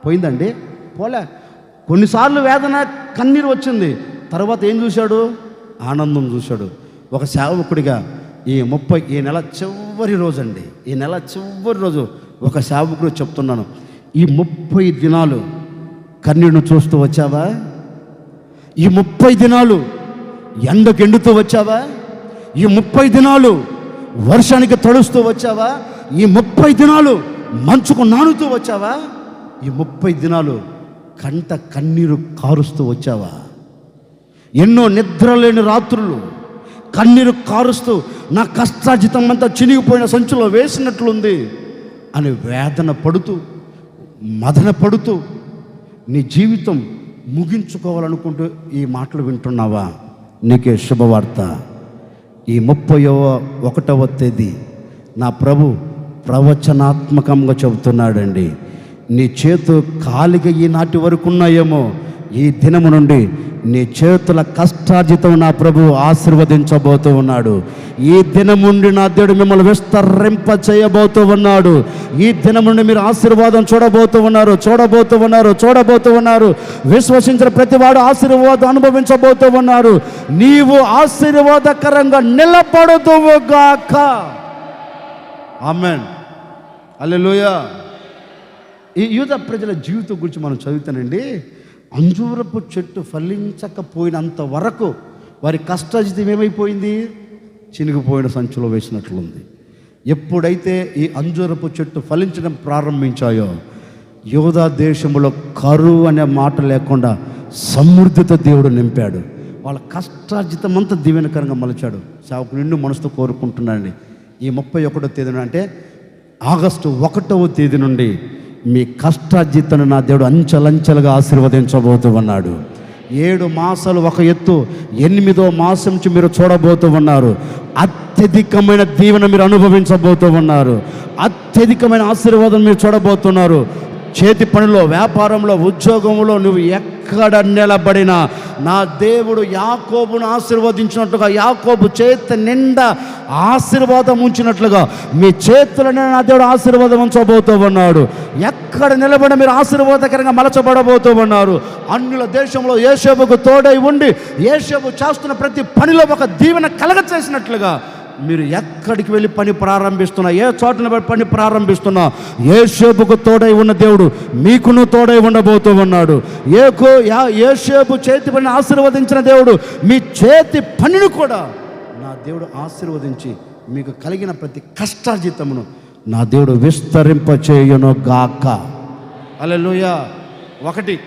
పోయిందండి? పోలే. కొన్నిసార్లు వేదన, కన్నీరు వచ్చింది. తర్వాత ఏం చూశాడు? ఆనందం చూశాడు. ఒక సేవకుడిగా ఈ నెల చివరి రోజు అండి, ఈ నెల చివరి రోజు ఒక సేవకుడు చెప్తున్నాను, ఈ 30 దినాలు కన్నీరును చూస్తూ వచ్చావా? ఈ 30 దినాలు ఎండకెండుతూ వచ్చావా? ఈ 30 దినాలు వర్షానికి తడుస్తూ వచ్చావా? ఈ 30 దినాలు మంచుకు నానుతూ వచ్చావా? ఈ 30 దినాలు కంట కన్నీరు కారుస్తూ వచ్చావా? ఎన్నో నిద్రలేని రాత్రులు, కన్నీరు కారుస్తూ నా కష్టార్జితం అంతా చినిగిపోయిన సంచులో వేసినట్లుంది అని వేదన పడుతూ, మదన పడుతూ నీ జీవితం ముగించుకోవాలనుకుంటూ ఈ మాటలు వింటున్నావా? నీకే శుభవార్త. ఈ 31వ తేదీ నా ప్రభు ప్రవచనాత్మకంగా చెబుతున్నాడండి. నీ చేతు ఖాళీగా ఈనాటి వరకు ఉన్నాయేమో, ఈ దినము నుండి నీ చేతుల కష్టార్జితం నా ప్రభు ఆశీర్వదించబోతూ ఉన్నాడు. ఈ దినం నుండి నా దేవుడు మిమ్మల్ని విస్తరింప చేయబోతూ ఉన్నాడు. ఈ దినం నుండి మీరు ఆశీర్వాదం చూడబోతూ ఉన్నారు. విశ్వసించిన ప్రతివాడు ఆశీర్వాదం అనుభవించబోతూ ఉన్నారు. నీవు ఆశీర్వాదకరంగా నిలబడుదువుగాక. ఆమేన్, హల్లెలూయా. ఈ యూదా ప్రజల జీవితం గురించి మనం చదువుతానండి. అంజూరపు చెట్టు ఫలించకపోయినంత వరకు వారి కష్టార్జితం ఏమైపోయింది? చినిగిపోయిన సంచులో వేసినట్లుంది. ఎప్పుడైతే ఈ అంజూరపు చెట్టు ఫలించడం ప్రారంభించాయో, యూదా దేశంలో కరువు అనే మాట లేకుండా సమృద్ధితో దేవుడు నింపాడు. వాళ్ళ కష్టార్జితం అంతా దీవెనకరంగా మలిచాడు. సేవకు నిండు మనసుతో కోరుకుంటున్నానండి, ఈ 31వ తేదీ అంటే ఆగస్టు 1వ తేదీ నుండి మీ కష్టార్జితను నా దేవుడు అంచెలంచెలుగా ఆశీర్వదించబోతూ ఉన్నాడు. 7 మాసాలు ఒక ఎత్తు, 8వ మాసం నుంచి మీరు చూడబోతూ ఉన్నారు. అత్యధికమైన దీవెన మీరు అనుభవించబోతూ ఉన్నారు. అత్యధికమైన ఆశీర్వాదం మీరు చూడబోతున్నారు. చేతి పనిలో, వ్యాపారంలో, ఉద్యోగంలో నువ్వు ఎక్కడ నిలబడినా నా దేవుడు యాకోబును ఆశీర్వదించినట్లుగా, యాకోబు చేతి నిండా ఆశీర్వాదం ఉంచినట్లుగా మీ చేతులనే నా దేవుడు ఆశీర్వాదం ఉంచబోతూ ఉన్నాడు. ఎక్కడ నిలబడి మీరు ఆశీర్వాదకరంగా మలచబడబోతూ ఉన్నారు. అన్యుల దేశంలో యోసేపుకు తోడై ఉండి యోసేపు చేస్తున్న ప్రతి పనిలో ఒక దీవెన కలగ చేసినట్లుగా మీరు ఎక్కడికి వెళ్ళి పని ప్రారంభిస్తున్నా, ఏ చోటన పని ప్రారంభిస్తున్నా, యోసేపుకు తోడై ఉన్న దేవుడు మీకును తోడై ఉండబోతూ ఉన్నాడు. యోసేపు చేతి పనిని ఆశీర్వదించిన దేవుడు మీ చేతి పనిని కూడా నా దేవుడు ఆశీర్వదించి మీకు కలిగిన ప్రతి కష్టార్జితమును నా దేవుడు విస్తరింపచేయును గాక. హల్లెలూయా. 1,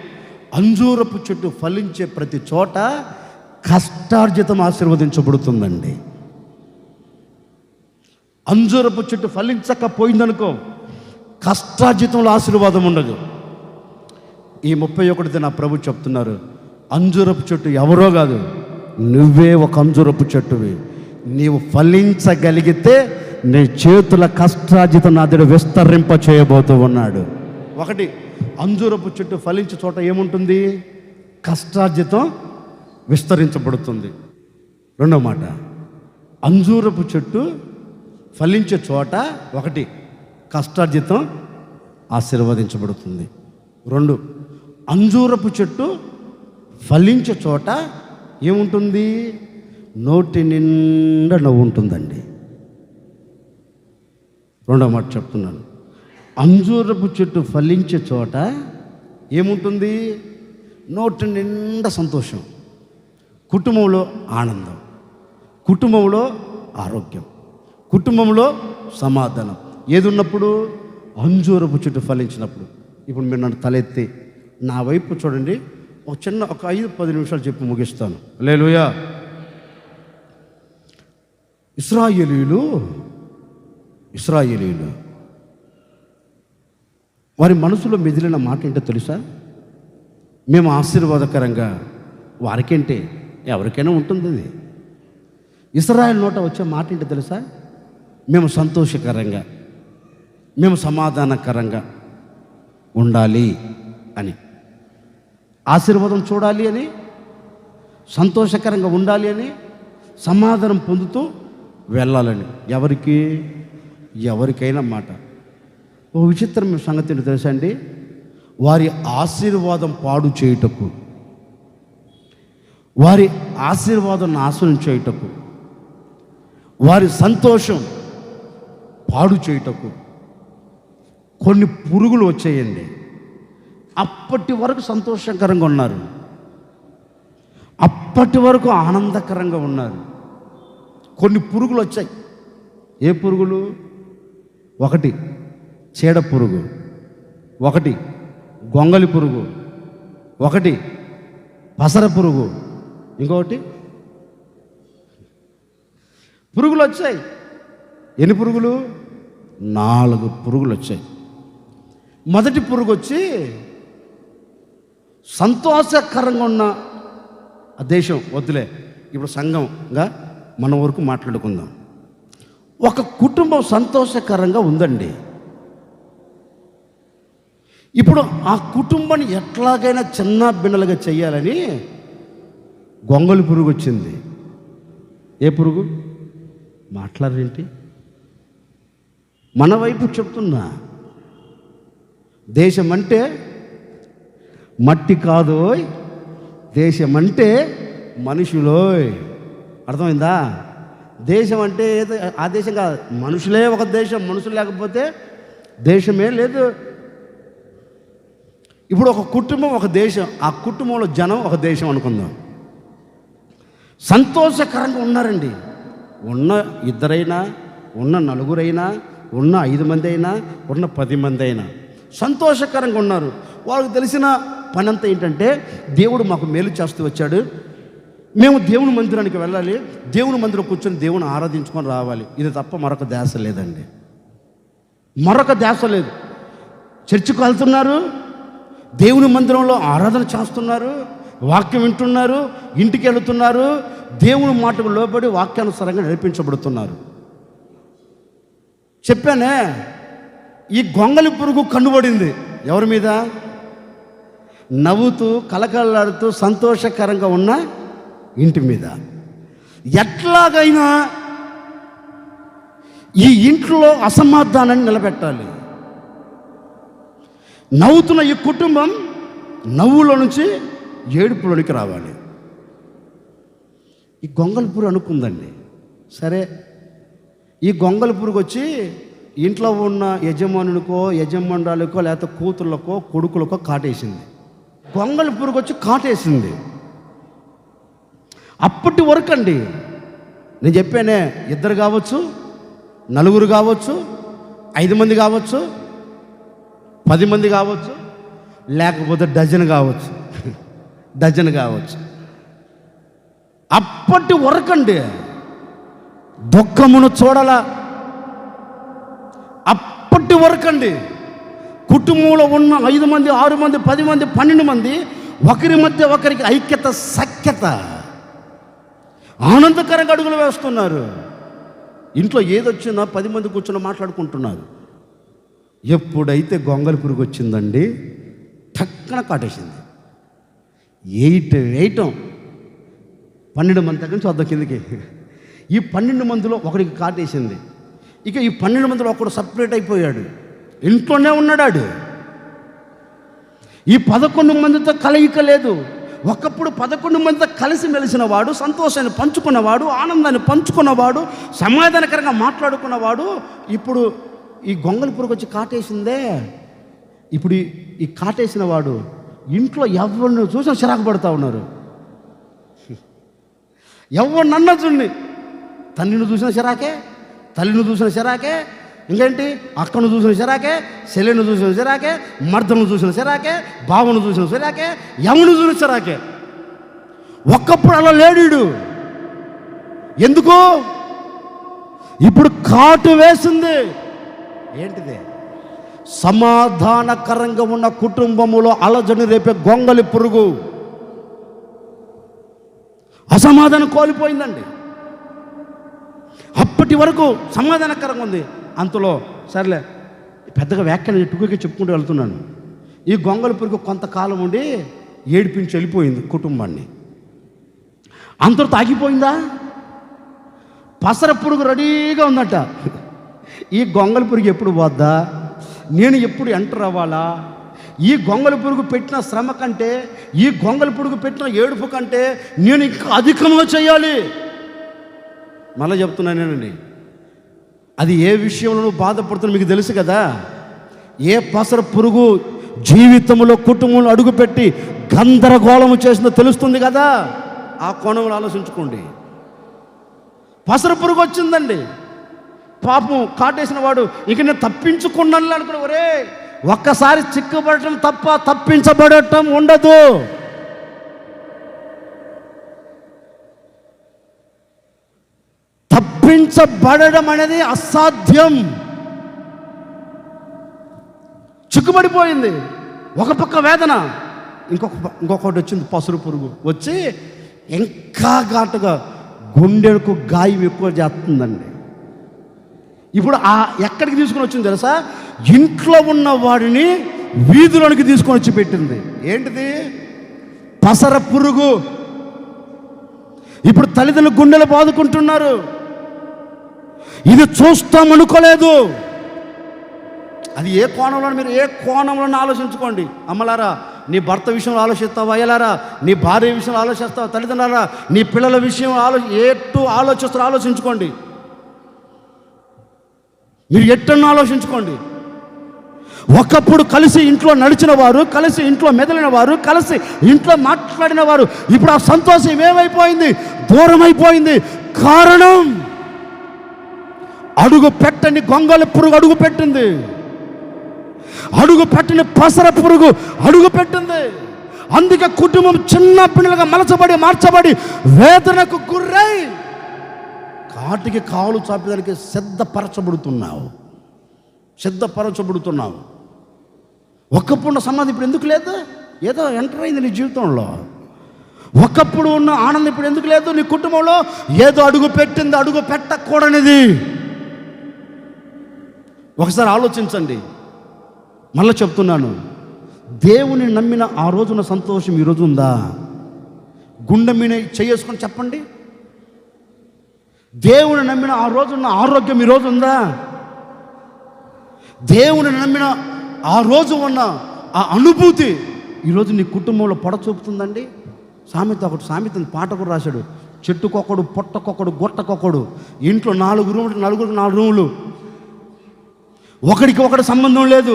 అంజూరపు చెట్టు ఫలించే ప్రతి చోట కష్టార్జితం ఆశీర్వదించబడుతుందండి. అంజూరపు చెట్టు ఫలించకపోయిందనుకో, కష్టార్జితంలో ఆశీర్వాదం ఉండదు. ఈ 31 నా ప్రభు చెప్తున్నారు, అంజూరపు చెట్టు ఎవరో కాదు, నువ్వే ఒక అంజూరపు చెట్టువి. నీవు ఫలించగలిగితే నీ చేతుల కష్టార్జితం నా దగ్గర విస్తరింప చేయబోతూ ఉన్నాడు. 1, అంజూరపు చెట్టు ఫలించే చోట ఏముంటుంది? కష్టార్జితం విస్తరించబడుతుంది. 2వ మాట, అంజూరపు చెట్టు ఫలించే చోట 1 కష్టార్జితం ఆశీర్వదించబడుతుంది. 2, అంజూరపు చెట్టు ఫలించే చోట ఏముంటుంది? నోటి నిండా నవ్వు ఉంటుందండి. 2వ మాట చెప్తున్నాను, అంజూరపు చెట్టు ఫలించే చోట ఏముంటుంది? నోటి నిండా సంతోషం, కుటుంబంలో ఆనందం, కుటుంబంలో ఆరోగ్యం, కుటుంబంలో సమాధానం. ఏది ఉన్నప్పుడు? అంజూరపు చెట్టు ఫలించినప్పుడు. ఇప్పుడు మీరు నన్ను తలెత్తి నా వైపు చూడండి. ఒక 5-10 నిమిషాలు చెప్పి ముగిస్తాను. హల్లెలూయా. ఇశ్రాయేలీయులు వారి మనసులో మెదిలిన మాట ఏంటో తెలుసా? మేము ఆశీర్వాదకరంగా, వారికంటే ఎవరికైనా ఉంటుంది అది. ఇశ్రాయేలు నోట వచ్చే మాట ఏంటో తెలుసా? మేము సంతోషకరంగా, మేము సమాధానకరంగా ఉండాలి అని, ఆశీర్వాదం చూడాలి అని, సంతోషకరంగా ఉండాలి అని, సమాధానం పొందుతూ వెళ్ళాలని. ఎవరికైనా మాట. ఓ విచిత్రమైన సంగతి ఏంటో తెలుసా అండి? వారి ఆశీర్వాదం పాడు చేయుటకు, వారి ఆశీర్వాదం నాశనం చేయుటకు, వారి సంతోషం పాడు చేయుటకు కొన్ని పురుగులు వచ్చాయండి. అప్పటి వరకు సంతోషకరంగా ఉన్నారు, అప్పటి వరకు ఆనందకరంగా ఉన్నారు. కొన్ని పురుగులు వచ్చాయి. ఏ పురుగులు? 1 చీడ పురుగు, 1 గొంగలి పురుగు, 1 పసర పురుగు, ఇంకొకటి పురుగులు వచ్చాయి. ఎన్ని పురుగులు? 4 పురుగులు వచ్చాయి. మొదటి పురుగు వచ్చి సంతోషకరంగా ఉన్న ఆ దేశం వద్దులే, ఇప్పుడు సంఘంగా మన వరకు మాట్లాడుకుందాం. ఒక కుటుంబం సంతోషకరంగా ఉందండి. ఇప్పుడు ఆ కుటుంబాన్ని ఎట్లాగైనా చిన్న బిన్నలుగా చేయాలని గొంగళి పురుగు వచ్చింది. ఏ పురుగు? మాట్లాడరేంటి? మన వైపు చెప్తున్నా. దేశం అంటే మట్టి కాదోయ్, దేశం అంటే మనుషులోయ్. అర్థమైందా? దేశం అంటే ఆ దేశం కాదు, మనుషులే ఒక దేశం. మనుషులు లేకపోతే దేశమే లేదు. ఇప్పుడు ఒక కుటుంబం ఒక దేశం, ఆ కుటుంబంలో జనం ఒక దేశం అనుకుందాం. సంతోషకరంగా ఉన్నారండి. ఉన్న 2 అయినా, ఉన్న 4 అయినా, ఉన్న 5 మంది అయినా, ఉన్న 10 మంది అయినా సంతోషకరంగా ఉన్నారు. వాళ్ళకి తెలిసిన పని అంతా ఏంటంటే, దేవుడు మాకు మేలు చేస్తూ వచ్చాడు, మేము దేవుని మందిరానికి వెళ్ళాలి, దేవుని మందిరం కూర్చొని దేవుని ఆరాధించుకొని రావాలి. ఇది తప్ప మరొక ధ్యాస లేదండి. మరొక ధ్యాస లేదు. చర్చికి వెళ్తున్నారు, దేవుని మందిరంలో ఆరాధన చేస్తున్నారు, వాక్యం వింటున్నారు, ఇంటికి వెళుతున్నారు, దేవుని మాటకు లోబడి వాక్యానుసారంగా నడిపించబడుతున్నారు. చెప్పానే, ఈ గొంగళి పురుగు కన్నుబడింది ఎవరి మీద? నవ్వుతూ కలకలాడుతూ సంతోషకరంగా ఉన్న ఇంటి మీద. ఎట్లాగైనా ఈ ఇంట్లో అసమాధానాన్ని నిలబెట్టాలి. నవ్వుతున్న ఈ కుటుంబం నవ్వులో నుంచి ఏడుపులోనికి రావాలి. ఈ గొంగళి పురుగు అనుకుందండి. సరే, ఈ గొంగళి పురుగు వచ్చి ఇంట్లో ఉన్న యజమానునికో, యజమానురాలకో, లేకపోతే కూతుర్లకో, కొడుకులకో కాటేసింది. గొంగళి పురుగు వచ్చి కాటేసింది. అప్పటి వరకు అండి, నేను చెప్పానే, 2 కావచ్చు, 4 కావచ్చు, 5 మంది కావచ్చు, 10 మంది కావచ్చు, లేకపోతే డజన్ కావచ్చు, డజన్ కావచ్చు. అప్పటి వరకు అండి దుఃఖమును చూడాల. అప్పటి వరకు అండి కుటుంబంలో ఉన్న 5 మంది, 6 మంది, 10 మంది, 12 మంది ఒకరి మధ్య ఒకరికి ఐక్యత, సఖ్యత, ఆనందకరంగా అడుగులు వేస్తున్నారు. ఇంట్లో ఏదొచ్చినా 10 మంది కూర్చొని మాట్లాడుకుంటున్నారు. ఎప్పుడైతే గొంగళి పురుగు వచ్చిందండి, టక్కన కాటేసింది. 8 వేయటం, 12 మంది దగ్గర నుంచి వద్ద కిందకి. ఈ 12 మందిలో ఒకరికి కాటేసింది. ఇక ఈ 12 మందిలో ఒకడు సపరేట్ అయిపోయాడు, ఇంట్లోనే ఉన్నాడు. ఈ 11 మందితో కలయిక లేదు. ఒకప్పుడు 11 మందితో కలిసి మెలిసిన వాడు, సంతోషాన్ని పంచుకున్నవాడు, ఆనందాన్ని పంచుకున్నవాడు, సమాధానకరంగా మాట్లాడుకున్నవాడు, ఇప్పుడు ఈ గొంగళి పురుగు వచ్చి కాటేసిందే. ఇప్పుడు ఈ కాటేసిన వాడు ఇంట్లో ఎవరిని చూసినా చిరాకు పడుతూ ఉన్నారు. ఎవరినన్నా చూడండి, తల్లిని చూసిన చిరాకే, తల్లిని చూసిన చిరాకే, ఇంకేంటి అక్కను చూసిన చిరాకే, చెల్లెను చూసిన చిరాకే, మర్దను చూసిన చిరాకే, బావను చూసిన చిరాకే, యమును చూసిన చిరాకే. ఒక్కప్పుడు అలా లేడు. ఎందుకు? ఇప్పుడు కాటు వేసింది. ఏంటిది? సమాధానకరంగా ఉన్న కుటుంబములో అలజడి రేపే గొంగళి పురుగు అసమాధానం కోల్పోయిందండి. అప్పటి వరకు సమాధానకరంగా ఉంది. అంతలో సర్లే, పెద్దగా వ్యాఖ్యానం ఎక్కువగా చెప్పుకుంటూ వెళ్తున్నాను. ఈ గొంగళి పురుగు కొంతకాలం ఉండి ఏడిపించి వెళ్ళిపోయింది కుటుంబాన్ని. అంతటితో ఆగిపోయిందా? పసర పురుగు రెడీగా ఉందట. ఈ గొంగళి పురుగు ఎప్పుడు పోద్దా, నేను ఎప్పుడు ఎంటర్ అవ్వాలా, ఈ గొంగళి పురుగు పెట్టిన శ్రమ కంటే, ఈ గొంగళి పురుగు పెట్టిన ఏడుపు కంటే నేను ఇంకా అధికంగా చేయాలి. మళ్ళీ చెప్తున్నానేనండి, అది ఏ విషయంలో బాధపడుతున్నా మీకు తెలుసు కదా. ఏ పసర పురుగు జీవితంలో కుటుంబంలో అడుగుపెట్టి గందరగోళము చేసిందో తెలుస్తుంది కదా. ఆ కోణంలో ఆలోచించుకోండి. పసర పురుగు వచ్చిందండి, పాపం కాటేసిన వాడు ఇక నేను తప్పించుకున్నాను అనుకున్నా. ఒరే, ఒక్కసారి చిక్కుపడటం తప్ప తప్పించబడటం ఉండదు. తప్పించబడడం అనేది అసాధ్యం. చిక్కుబడిపోయింది. ఒక పక్క వేదన, ఇంకొకటి వచ్చింది, పసరు పురుగు వచ్చి ఇంకా ఘాటుగా గుండెకు గాయం ఎక్కువ చేస్తుందండి. ఇప్పుడు ఎక్కడికి తీసుకొని వచ్చింది తెలుసా? ఇంట్లో ఉన్న వాడిని వీధిలోనికి తీసుకొని వచ్చి పెట్టింది. ఏంటిది? పసర పురుగు. ఇప్పుడు తల్లిదండ్రులు గుండెలు బాదుకుంటున్నారు. ఇది చూస్తామనుకోలేదు. అది ఏ కోణంలో, మీరు ఏ కోణంలో ఆలోచించుకోండి. అమ్మలారా, నీ భర్త విషయంలో ఆలోచిస్తావా? అయ్యలారా, నీ భార్య విషయంలో ఆలోచిస్తావా? తల్లిదండ్రులారా, నీ పిల్లల విషయం ఆలోచిస్తారో ఆలోచించుకోండి. మీరు ఎట్టన్నా ఆలోచించుకోండి. ఒకప్పుడు కలిసి ఇంట్లో నడిచిన వారు, కలిసి ఇంట్లో మెదలిన వారు, కలిసి ఇంట్లో మాట్లాడిన వారు, ఇప్పుడు ఆ సంతోషం ఏమైపోయింది? దూరం అయిపోయింది. కారణం, అడుగు పెట్టని గొంగళి పురుగు అడుగు పెట్టింది. అడుగు పెట్టిన పసర పురుగు అడుగు పెట్టింది. అందుకే కుటుంబం చిన్న పిల్లలుగా మార్చబడి వేదనకు గురై కాటికి కాలు చాపేదానికి సిద్ధపరచబడుతున్నావు. ఒకప్పుడు సమాధి ఇప్పుడు ఎందుకు లేదు? ఏదో ఎంటర్ అయింది నీ జీవితంలో. ఒకప్పుడు ఉన్న ఆనందం ఇప్పుడు ఎందుకు లేదు నీ కుటుంబంలో? ఏదో అడుగు పెట్టింది, అడుగు పెట్టకూడనిది. ఒకసారి ఆలోచించండి. మళ్ళీ చెప్తున్నాను, దేవుని నమ్మిన ఆ రోజున సంతోషం ఈరోజు ఉందా? గుండె మీద చేసుకొని చెప్పండి. దేవుని నమ్మిన ఆ రోజున్న ఆరోగ్యం ఈరోజు ఉందా? దేవుని నమ్మిన ఆ రోజు ఉన్న ఆ అనుభూతి ఈరోజు నీ కుటుంబంలో పొడచూపుతుందండి? సామెతని పాట కూడా రాశాడు. చెట్టుకొకడు, పొట్టకొకడు, గొట్టకొకడు, ఇంట్లో 4 రూములు, నలుగురికి 4 రూములు, ఒకడికి ఒకటి సంబంధం లేదు,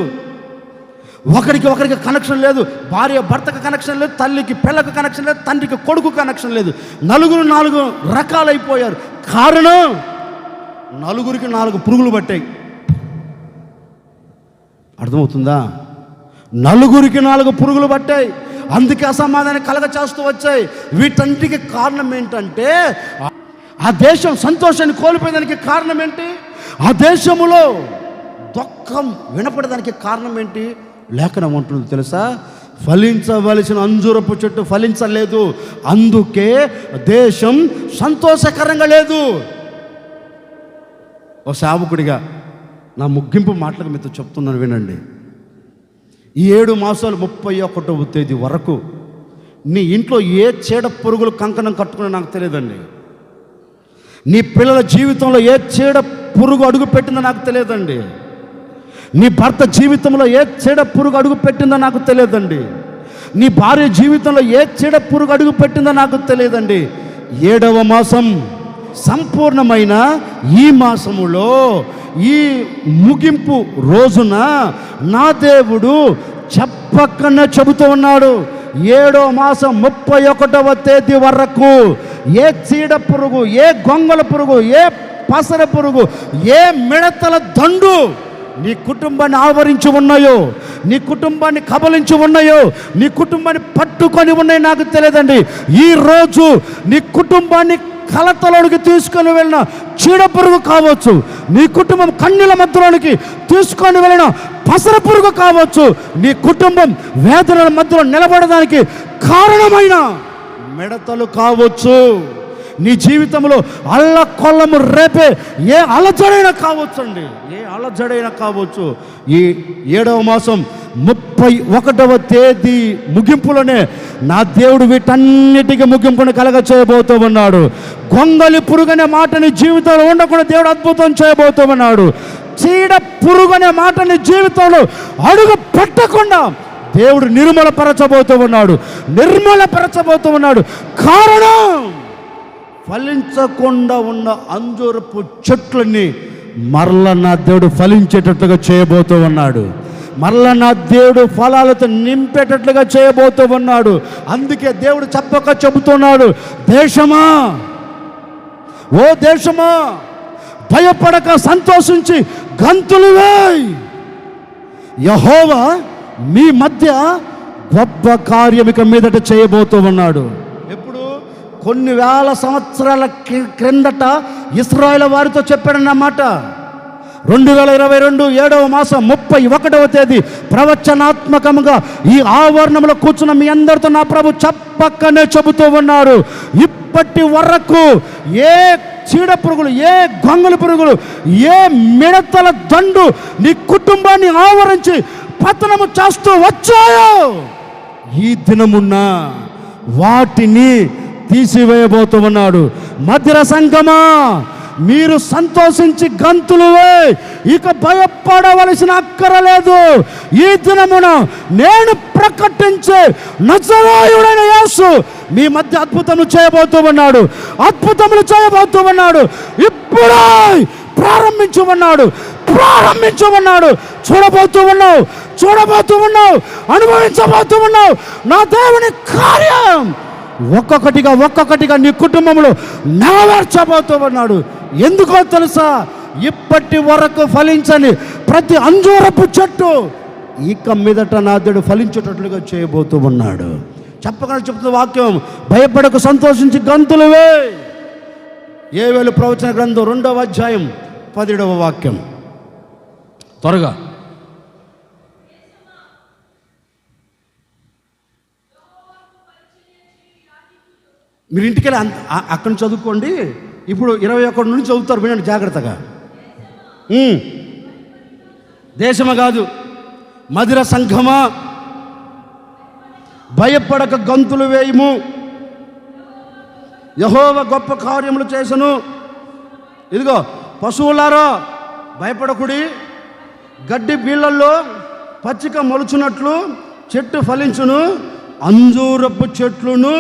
ఒకరికి కనెక్షన్ లేదు, భార్య భర్తకు కనెక్షన్ లేదు, తల్లికి పిల్లకు కనెక్షన్ లేదు, తండ్రికి కొడుకు కనెక్షన్ లేదు. 4 రకాలైపోయారు. కారణం, 4కి 4 పురుగులు పట్టాయి. అర్థమవుతుందా? 4కి 4 పురుగులు పట్టాయి. అందుకే అసమాధానం కలగచేస్తూ వచ్చాయి. వీటన్నిటికీ కారణం ఏంటంటే, ఆ దేశం సంతోషాన్ని కోల్పోయేదానికి కారణం ఏంటి? ఆ దేశములో దుఃఖం వినపడడానికి కారణం ఏంటి? లేఖనం ఉంటుంది తెలుసా? ఫలించవలసిన అంజూరపు చెట్టు ఫలించలేదు, అందుకే దేశం సంతోషకరంగా లేదు. ఓ సేవకుడిగా నా ముగింపు మాటలకు మీతో చెప్తున్నాను, వినండి. ఈ 7 మాసాలు 31వ తేదీ వరకు నీ ఇంట్లో ఏ చీడ పురుగులు కంకణం కట్టుకుని నాకు తెలియదండి. నీ పిల్లల జీవితంలో ఏ చీడ పురుగు అడుగు పెట్టిందో నాకు తెలియదండి. నీ భర్త జీవితంలో ఏ చీడ పురుగు అడుగు పెట్టిందో నాకు తెలియదండి. నీ భార్య జీవితంలో ఏ చీడ పురుగు అడుగు పెట్టిందో నాకు తెలియదండి. 7వ మాసం సంపూర్ణమైన ఈ మాసములో, ఈ ముగింపు రోజున నా దేవుడు చెప్పకనే చెబుతూ ఉన్నాడు, 7వ మాసం 31వ తేదీ వరకు ఏ చీడ పురుగు, ఏ గొంగళ పురుగు, ఏ పసర పురుగు, ఏ మిడతల దండు నీ కుటుంబాన్ని ఆవరించి ఉన్నాయో, నీ కుటుంబాన్ని కబలించి ఉన్నాయో, నీ కుటుంబాన్ని పట్టుకొని ఉన్నాయో నాకు తెలియదండి. ఈరోజు నీ కుటుంబాన్ని కలతలోనికి తీసుకొని వెళ్ళిన చీడ పురుగు కావచ్చు, నీ కుటుంబం కన్నుల మధ్యలోనికి తీసుకొని వెళ్ళిన పసర పురుగు కావచ్చు, నీ కుటుంబం వేదనల మధ్యలో నిలబడడానికి కారణమైన మిడతలు కావచ్చు, నీ జీవితంలో అల్లకొల్లము రేపే ఏ అలజడైనా కావచ్చండి, ఏ అలజడైనా కావచ్చు. ఈ 7వ మాసం 31వ తేదీ ముగింపులోనే నా దేవుడు వీటన్నిటికీ ముగింపును కలగ చేయబోతూ ఉన్నాడు. గొంగలి పురుగనే మాట నీ జీవితంలో ఉండకుండా దేవుడు అద్భుతం చేయబోతూ ఉన్నాడు. చీడ పురుగనే మాట నీ జీవితంలో అడుగు పెట్టకుండా దేవుడు నిర్మలపరచబోతూ ఉన్నాడు. కారణం, ఫలించకుండా ఉన్న అంజూరపు చెట్లని మరలా నా దేవుడు ఫలించేటట్లుగా చేయబోతూ ఉన్నాడు. మరలా నా దేవుడు ఫలాలతో నింపేటట్లుగా చేయబోతూ ఉన్నాడు. అందుకే దేవుడు చెప్పక చెబుతున్నాడు, దేశమా, ఓ దేశమా, భయపడక సంతోషించి గంతులు వేయ్, యెహోవా మీ మధ్య గొప్ప కార్యమిక మీదట చేయబోతూ ఉన్నాడు. కొన్ని వేల సంవత్సరాల క్రిందట ఇశ్రాయేలు వారితో చెప్పాడన్నమాట. 2022 7వ మాసం 31వ తేదీ ప్రవచనాత్మకంగా ఈ ఆవరణంలో కూర్చున్న మీ అందరితో నా ప్రభు చెప్పక్కనే చెబుతూ ఉన్నారు, ఇప్పటి వరకు ఏ చీడ పురుగులు, ఏ గొంగళి పురుగులు, ఏ మిడతల దండు నీ కుటుంబాన్ని ఆవరించి పతనము చేస్తూ వచ్చాయో, ఈ దినమున్న వాటిని తీసివేయబోతూ ఉన్నాడు. మధిర సంగమా, మీరు సంతోషించి గంతులు వేయి, ఇక భయపడవలసిన అక్కరలేదు. ఈ దినమున నేను ప్రకటించే నజరేయుడైన యేసు మీ మధ్య అద్భుతములు చేయబోతూ ఉన్నాడు, అద్భుతములు చేయబోతూ ఉన్నాడు. ఇప్పుడే ప్రారంభించమన్నాడు, చూడబోతూ ఉన్నావు, అనుభవించబోతూ ఉన్నావు నా దేవుని కార్యం. ఒక్కొక్కటిగా నీ కుటుంబంలో నెరవేర్చబోతూ ఉన్నాడు. ఎందుకో తెలుసా? ఇప్పటి వరకు ఫలించని ప్రతి అంజూరపు చెట్టు ఇక మీదట నా దేవుడు ఫలించేటట్లుగా చేయబోతూ ఉన్నాడు. చెప్పకుండా చెప్తున్న వాక్యం, భయపడకు, సంతోషించి గంతులు వేయి. యోవేలు ప్రవచన గ్రంథం 2వ అధ్యాయం 17వ వాక్యం. త్వరగా మీరు ఇంటికి వెళ్ళి అక్కడి నుంచి చదువుకోండి. ఇప్పుడు 21 నుంచి చదువుతారు, వినండి జాగ్రత్తగా. దేశమా కాదు, మధిర సంఘమా, భయపడక గంతులు వేయము, యెహోవా గొప్ప కార్యములు చేసెను. ఇదిగో పశువులారా భయపడకుడి, గడ్డి బీళ్ళల్లో పచ్చిక మొలుచున్నట్లు చెట్టు ఫలించును, అంజూరపు చెట్లును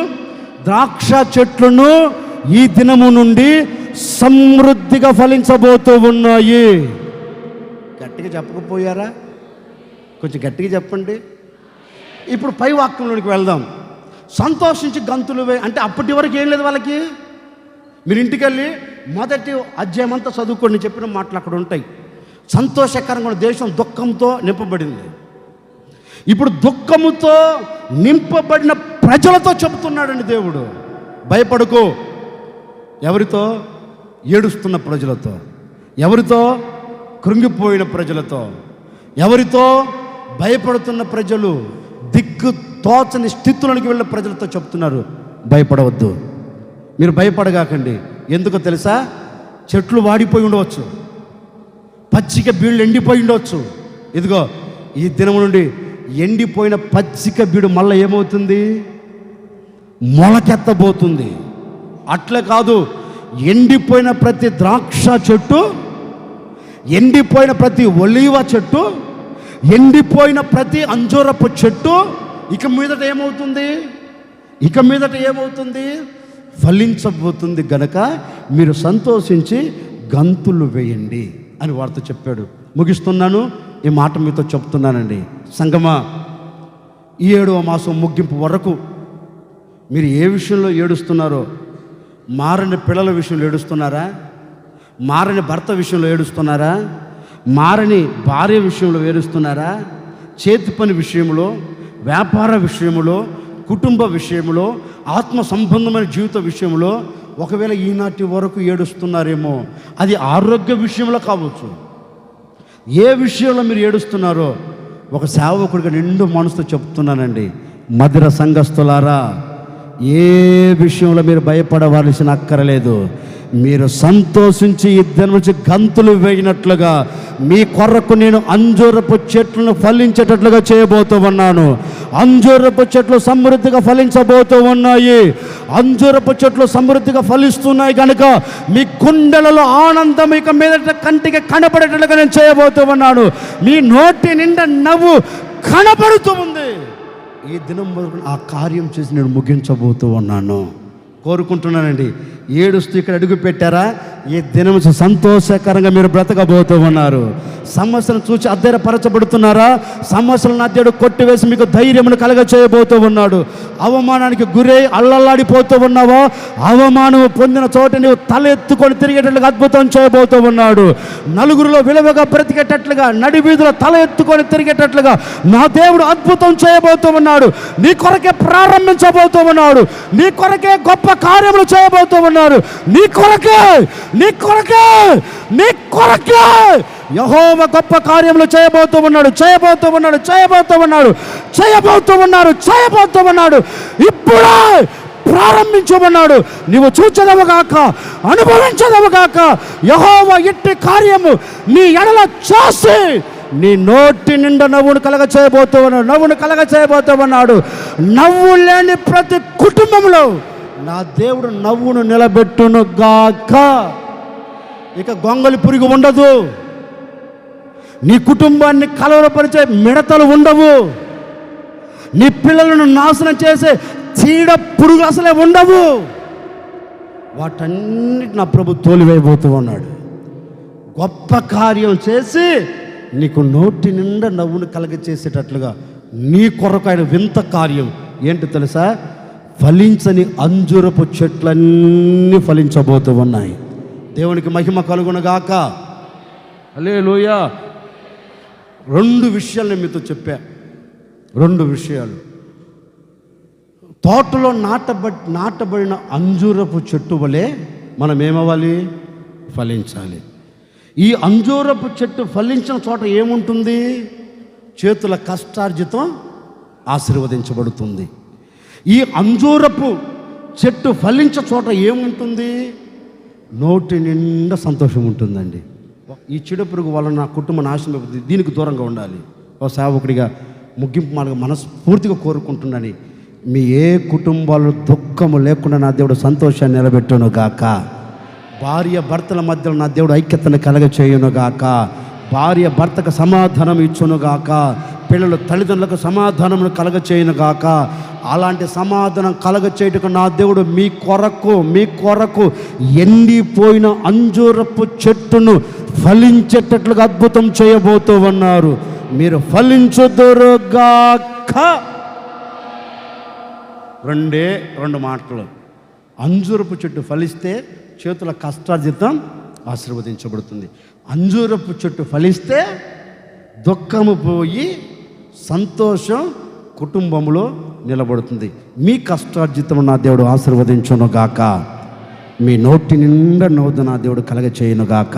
ద్రాక్ష చెట్లను ఈ దినము నుండి సమృద్ధిగా ఫలించబోతూ ఉన్నాయి. గట్టిగా చెప్పకపోయారా? కొంచెం గట్టిగా చెప్పండి. ఇప్పుడు పై వాక్యంలోనికి వెళ్దాం. సంతోషించి గంతులు వే అంటే అప్పటి వరకు ఏం లేదు వాళ్ళకి. మీరు ఇంటికి వెళ్ళి మొదటి అధ్యాయం అంతా చదువుకోండి, చెప్పిన మాటలు అక్కడ ఉంటాయి. సంతోషకరంగా దేశం దుఃఖంతో నింపబడింది. ఇప్పుడు దుఃఖముతో నింపబడిన ప్రజలతో చెబుతున్నాడండి దేవుడు, భయపడుకో. ఎవరితో? ఏడుస్తున్న ప్రజలతో. ఎవరితో? కృంగిపోయిన ప్రజలతో. ఎవరితో? భయపడుతున్న ప్రజలు, దిక్కు తోచని స్థితులకు వెళ్ళిన ప్రజలతో చెప్తున్నారు, భయపడవద్దు, మీరు భయపడగాకండి. ఎందుకో తెలుసా? చెట్లు వాడిపోయి ఉండవచ్చు, పచ్చిక బీళ్ళు ఎండిపోయి ఉండవచ్చు. ఇదిగో ఈ దినం నుండి ఎండిపోయిన పచ్చిక బీడు మళ్ళీ ఏమవుతుంది? మొలకెత్తబోతుంది. అట్లే కాదు, ఎండిపోయిన ప్రతి ద్రాక్ష చెట్టు, ఎండిపోయిన ప్రతి ఒలీవ చెట్టు, ఎండిపోయిన ప్రతి అంజూరపు చెట్టు ఇక మీదట ఏమవుతుంది? ఫలించబోతుంది. గనక మీరు సంతోషించి గంతులు వేయండి అని వారితో చెప్పాడు. ముగిస్తున్నాను, ఈ మాట మీతో చెప్తున్నానండి. సంగమా, ఈ 7వ మాసం ముగింపు వరకు మీరు ఏ విషయంలో ఏడుస్తున్నారో, మారని పిల్లల విషయంలో ఏడుస్తున్నారా? మారని భర్త విషయంలో ఏడుస్తున్నారా? మారని భార్య విషయంలో ఏడుస్తున్నారా? చేతి పని విషయంలో, వ్యాపార విషయంలో, కుటుంబ విషయంలో, ఆత్మ సంబంధమైన జీవిత విషయంలో ఒకవేళ ఈనాటి వరకు ఏడుస్తున్నారేమో, అది ఆరోగ్య విషయంలో కావచ్చు. ఏ విషయంలో మీరు ఏడుస్తున్నారో ఒక సేవకుడిగా నిండు మనసుతో చెప్తున్నానండి, మధిర సంఘస్థులారా, ఏ విషయంలో మీరు భయపడవలసిన అక్కరలేదు. మీరు సంతోషించి ఇద్దరి నుంచి గంతులు వేయినట్లుగా మీ కొరకు నేను అంజూరపు చెట్లను ఫలించేటట్లుగా చేయబోతూ ఉన్నాను. అంజూరపు చెట్లు సమృద్ధిగా ఫలించబోతూ ఉన్నాయి. అంజూరపు చెట్లు సమృద్ధిగా ఫలిస్తున్నాయి కనుక మీ గుండెలలో ఆనందం ఇక మీదట కంటికి కనపడేటట్లుగా నేను చేయబోతూ ఉన్నాను. మీ నోటి నిండా నవ్వు కనపడుతూ ఉంది. ఈ దినం మొదలు ఆ కార్యం చేసి నేను ముగించబోతూ ఉన్నాను. కోరుకుంటున్నానండి. ఏడుస్తూ ఇక్కడ అడుగు పెట్టారా, ఈ దినం సంతోషకరంగా మీరు బ్రతకబోతూ ఉన్నారు. సమస్యలను చూసి అధైర్యపరచబడుతున్నారా? సమస్యలను నా దేవుడు కొట్టివేసి మీకు ధైర్యమును కలగ చేయబోతూ ఉన్నాడు. అవమానానికి గురై అల్లల్లాడిపోతూ ఉన్నావో, అవమానం పొందిన చోట నీవు తల ఎత్తుకొని తిరిగేటట్లుగా అద్భుతం చేయబోతూ ఉన్నాడు. నలుగురిలో విలువగా బ్రతికేటట్లుగా, నడి వీధిలో తల ఎత్తుకొని తిరిగేటట్లుగా నా దేవుడు అద్భుతం చేయబోతూ ఉన్నాడు. నీ కొరకే ప్రారంభించబోతూ ఉన్నాడు. నీ కొరకే గొప్ప కార్యములు చేయబోతూ ఉన్నారు. నీ కొరకే నీ కొరకే, నీ కొరకే యెహోవా గొప్ప కార్యములు చేయబోతూ ఉన్నాడు. ఇప్పుడే ప్రారంభించమన్నాడు. నీవు చూచదవుగాక, అనుభవించదవుగాక. యెహోవా ఇట్టి కార్యము నీ ఎడల చేసి నీ నోటి నిండా నవ్వును కలగ చేయబోతున్నాడు. నవ్వు లేని ప్రతి కుటుంబంలో నా దేవుడు నవ్వును నిలబెట్టును గాక. ఇక గొంగలి పురుగు ఉండదు, నీ కుటుంబాన్ని కలవరపరిచే మిడతలు ఉండవు, నీ పిల్లలను నాశనం చేసే చీడ పురుగు అసలే ఉండవు. వాటన్నిటి నా ప్రభు తోలివేయబోతూ ఉన్నాడు. గొప్ప కార్యం చేసి నీకు నోటి నిండా నవ్వును కలగచేసేటట్లుగా నీ కొరకు ఆయన వింత కార్యం ఏంటి తెలుసా? ఫలించని అంజూరపు చెట్లన్నీ ఫలించబోతూ ఉన్నాయి. దేవునికి మహిమ కలుగునుగాక. హల్లెలూయా. 2 విషయాలు మీతో చెప్పా. 2 విషయాలు. తోటలో నాటబడిన అంజూరపు చెట్టు వలె మనం ఏమవ్వాలి? ఫలించాలి. ఈ అంజూరపు చెట్టు ఫలించిన చోట ఏముంటుంది? చేతుల కష్టార్జితం ఆశీర్వదించబడుతుంది. ఈ అంజూరపు చెట్టు ఫలించే చోట ఏముంటుంది? నోటి నిండా సంతోషం ఉంటుందండి. ఈ చెడు పురుగు వల్ల నా కుటుంబం నాశనం అయిపోతుంది, దీనికి దూరంగా ఉండాలి. ఓ సేవకుడిగా ముగింపు మార్గం మనస్ఫూర్తిగా కోరుకుంటున్నాను. మీ ఏ కుటుంబాలు దుఃఖము లేకుండా నా దేవుడు సంతోషాన్ని నిలబెట్టును గాక. భార్య భర్తల మధ్యలో నా దేవుడు ఐక్యతను కలగ చేయును గాక. భార్య భర్తకు సమాధానం ఇచ్చును గాక. పిల్లలు తల్లిదండ్రులకు సమాధానం కలగ చేయును గాక. అలాంటి సమాధానం కలగ చేయుటకు నా దేవుడు మీ కొరకు ఎండిపోయిన అంజూరపు చెట్టును ఫలించేటట్లుగా అద్భుతం చేయబోతూ ఉన్నారు. మీరు ఫలించుదురుగాక. 2 మాటలు. అంజూరపు చెట్టు ఫలిస్తే చేతుల కష్టార్జితం ఆశీర్వదించబడుతుంది. అంజూరపు చెట్టు ఫలిస్తే దుఃఖము పోయి సంతోషం కుటుంబంలో నిలబడుతుంది. మీ కష్టార్జితం నా దేవుడు ఆశీర్వదించును గాక. మీ నోటి నిండా నవ్వు నా దేవుడు కలగ చేయును గాక.